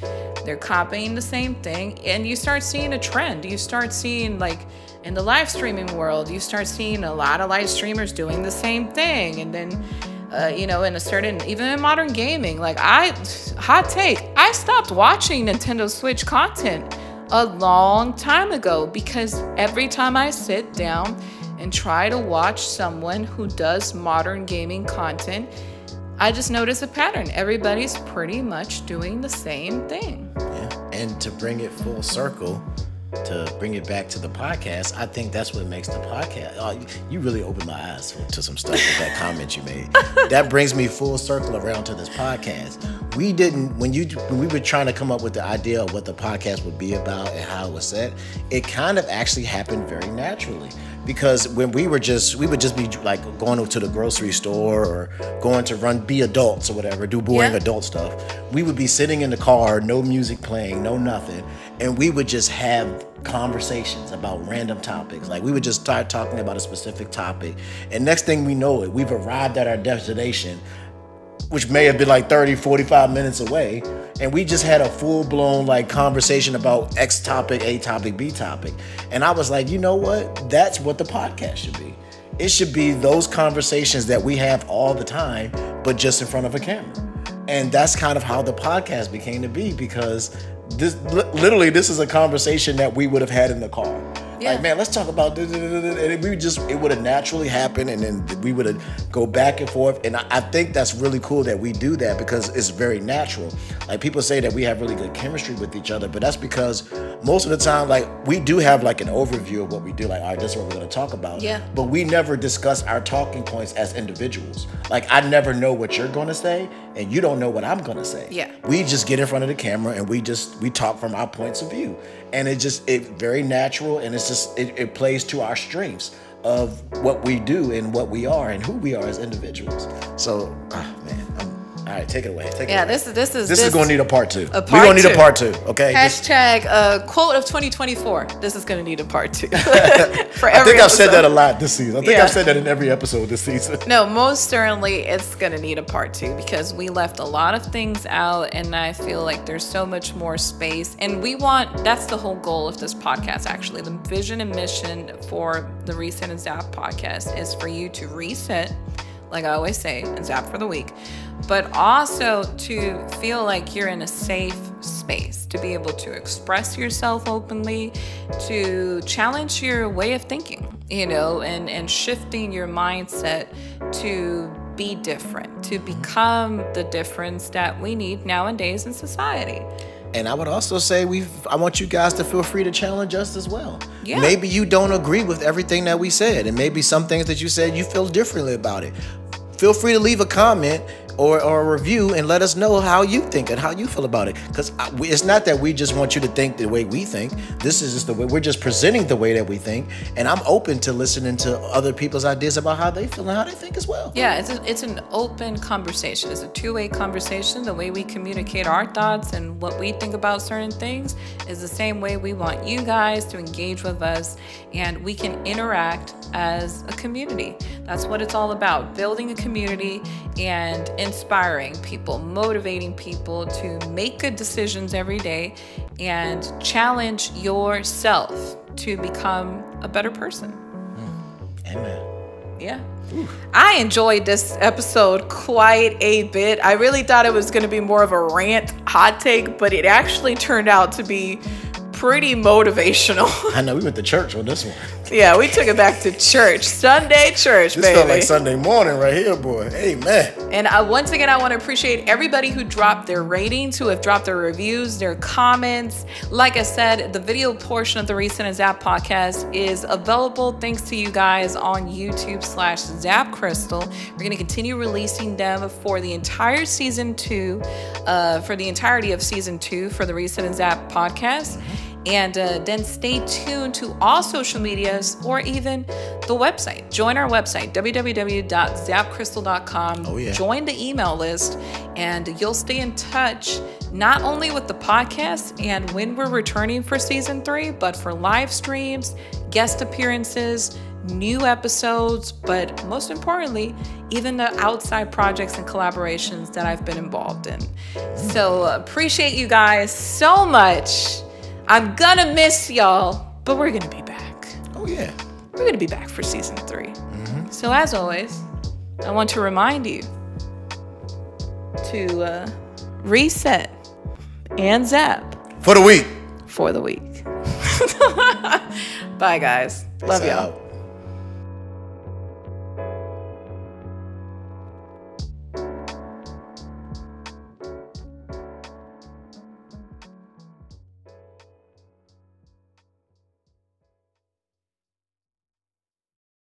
[SPEAKER 1] They're copying the same thing, and you start seeing a trend. You start seeing, like in the live streaming world, you start seeing a lot of live streamers doing the same thing. And then even in modern gaming, hot take, I stopped watching Nintendo Switch content a long time ago because every time I sit down and try to watch someone who does modern gaming content, I just notice a pattern. Everybody's pretty much doing the same thing.
[SPEAKER 2] Yeah, and to bring it full circle, to bring it back to the podcast, I think that's what makes the podcast. Oh, you really opened my eyes to some stuff with that comment you made. That brings me full circle around to this podcast. We didn't, when we were trying to come up with the idea of what the podcast would be about and how it was set, it kind of actually happened very naturally. Because when we would just be like going to the grocery store or going to be adults or whatever, do boring adult stuff. We would be sitting in the car, no music playing, no nothing. and we would just have conversations about random topics. Like we would just start talking about a specific topic, and next thing we know it, we've arrived at our destination, which may have been like 30, 45 minutes away. And we just had a full-blown like conversation about X topic, A topic, B topic. And I was like, you know what? That's what the podcast should be. It should be those conversations that we have all the time, but just in front of a camera. And that's kind of how the podcast became to be, because this is a conversation that we would have had in the car. Yeah. Like, man, let's talk about this. And it would have naturally happened, and then we would have go back and forth. And I think that's really cool that we do that, because it's very natural. Like people say that we have really good chemistry with each other, but that's because most of the time, like we do have like an overview of what we do. Like, all right, this is what we're going to talk about. Yeah. But we never discuss our talking points as individuals. Like I never know what you're going to say, and you don't know what I'm going to say. Yeah. We just get in front of the camera and we talk from our points of view. And it's very natural, and it plays to our strengths of what we do and what we are and who we are as individuals. So, man, all right, take it away.
[SPEAKER 1] This
[SPEAKER 2] is going to need a part 2. We're going to need a part 2, okay?
[SPEAKER 1] Hashtag quote of 2024. This is going to need a part 2. For every
[SPEAKER 2] I think I've said that a lot this season. I think I've said that in every episode this season.
[SPEAKER 1] No, most certainly it's going to need a part 2, because we left a lot of things out, and I feel like there's so much more space. And that's the whole goal of this podcast, actually. The vision and mission for the Reset and Zap podcast is for you to reset, like I always say, and zap for the week, but also to feel like you're in a safe space, to be able to express yourself openly, to challenge your way of thinking, and shifting your mindset to be different, to become the difference that we need nowadays in society.
[SPEAKER 2] And I would also say I want you guys to feel free to challenge us as well. Yeah. Maybe you don't agree with everything that we said, and maybe some things that you said you feel differently about it. Feel free to leave a comment or a review and let us know how you think and how you feel about it. Because it's not that we just want you to think the way we think. This is just the way we're just presenting the way that we think. And I'm open to listening to other people's ideas about how they feel and how they think as well.
[SPEAKER 1] Yeah, it's an open conversation. It's a two-way conversation. The way we communicate our thoughts and what we think about certain things is the same way we want you guys to engage with us, and we can interact as a community. That's what it's all about, building a community and inspiring people, motivating people to make good decisions every day and challenge yourself to become a better person.
[SPEAKER 2] Amen.
[SPEAKER 1] Yeah. Ooh. I enjoyed this episode quite a bit. I really thought it was going to be more of a rant, hot take, but it actually turned out to be pretty motivational.
[SPEAKER 2] I know, we went to church on this one.
[SPEAKER 1] Yeah, we took it back to church. Sunday church,
[SPEAKER 2] this baby. This felt like Sunday morning right here, boy. Amen.
[SPEAKER 1] And once again, I want to appreciate everybody who dropped their ratings, who have dropped their reviews, their comments. Like I said, the video portion of the Reset and Zap podcast is available thanks to you guys on YouTube/ZapCristal. We're going to continue releasing them for the entire season 2, for the entirety of season 2 for the Reset and Zap podcast. Mm-hmm. And then stay tuned to all social medias or even the website. Join our website, www.ZapCristal.com.
[SPEAKER 2] Oh, yeah.
[SPEAKER 1] Join the email list, and you'll stay in touch not only with the podcast and when we're returning for season 3, but for live streams, guest appearances, new episodes, but most importantly, even the outside projects and collaborations that I've been involved in. So appreciate you guys so much. I'm gonna miss y'all, but we're gonna be back.
[SPEAKER 2] Oh, yeah.
[SPEAKER 1] We're gonna be back for season 3. Mm-hmm. So as always, I want to remind you to reset and zap.
[SPEAKER 2] For the week.
[SPEAKER 1] For the week. Bye, guys. Love y'all.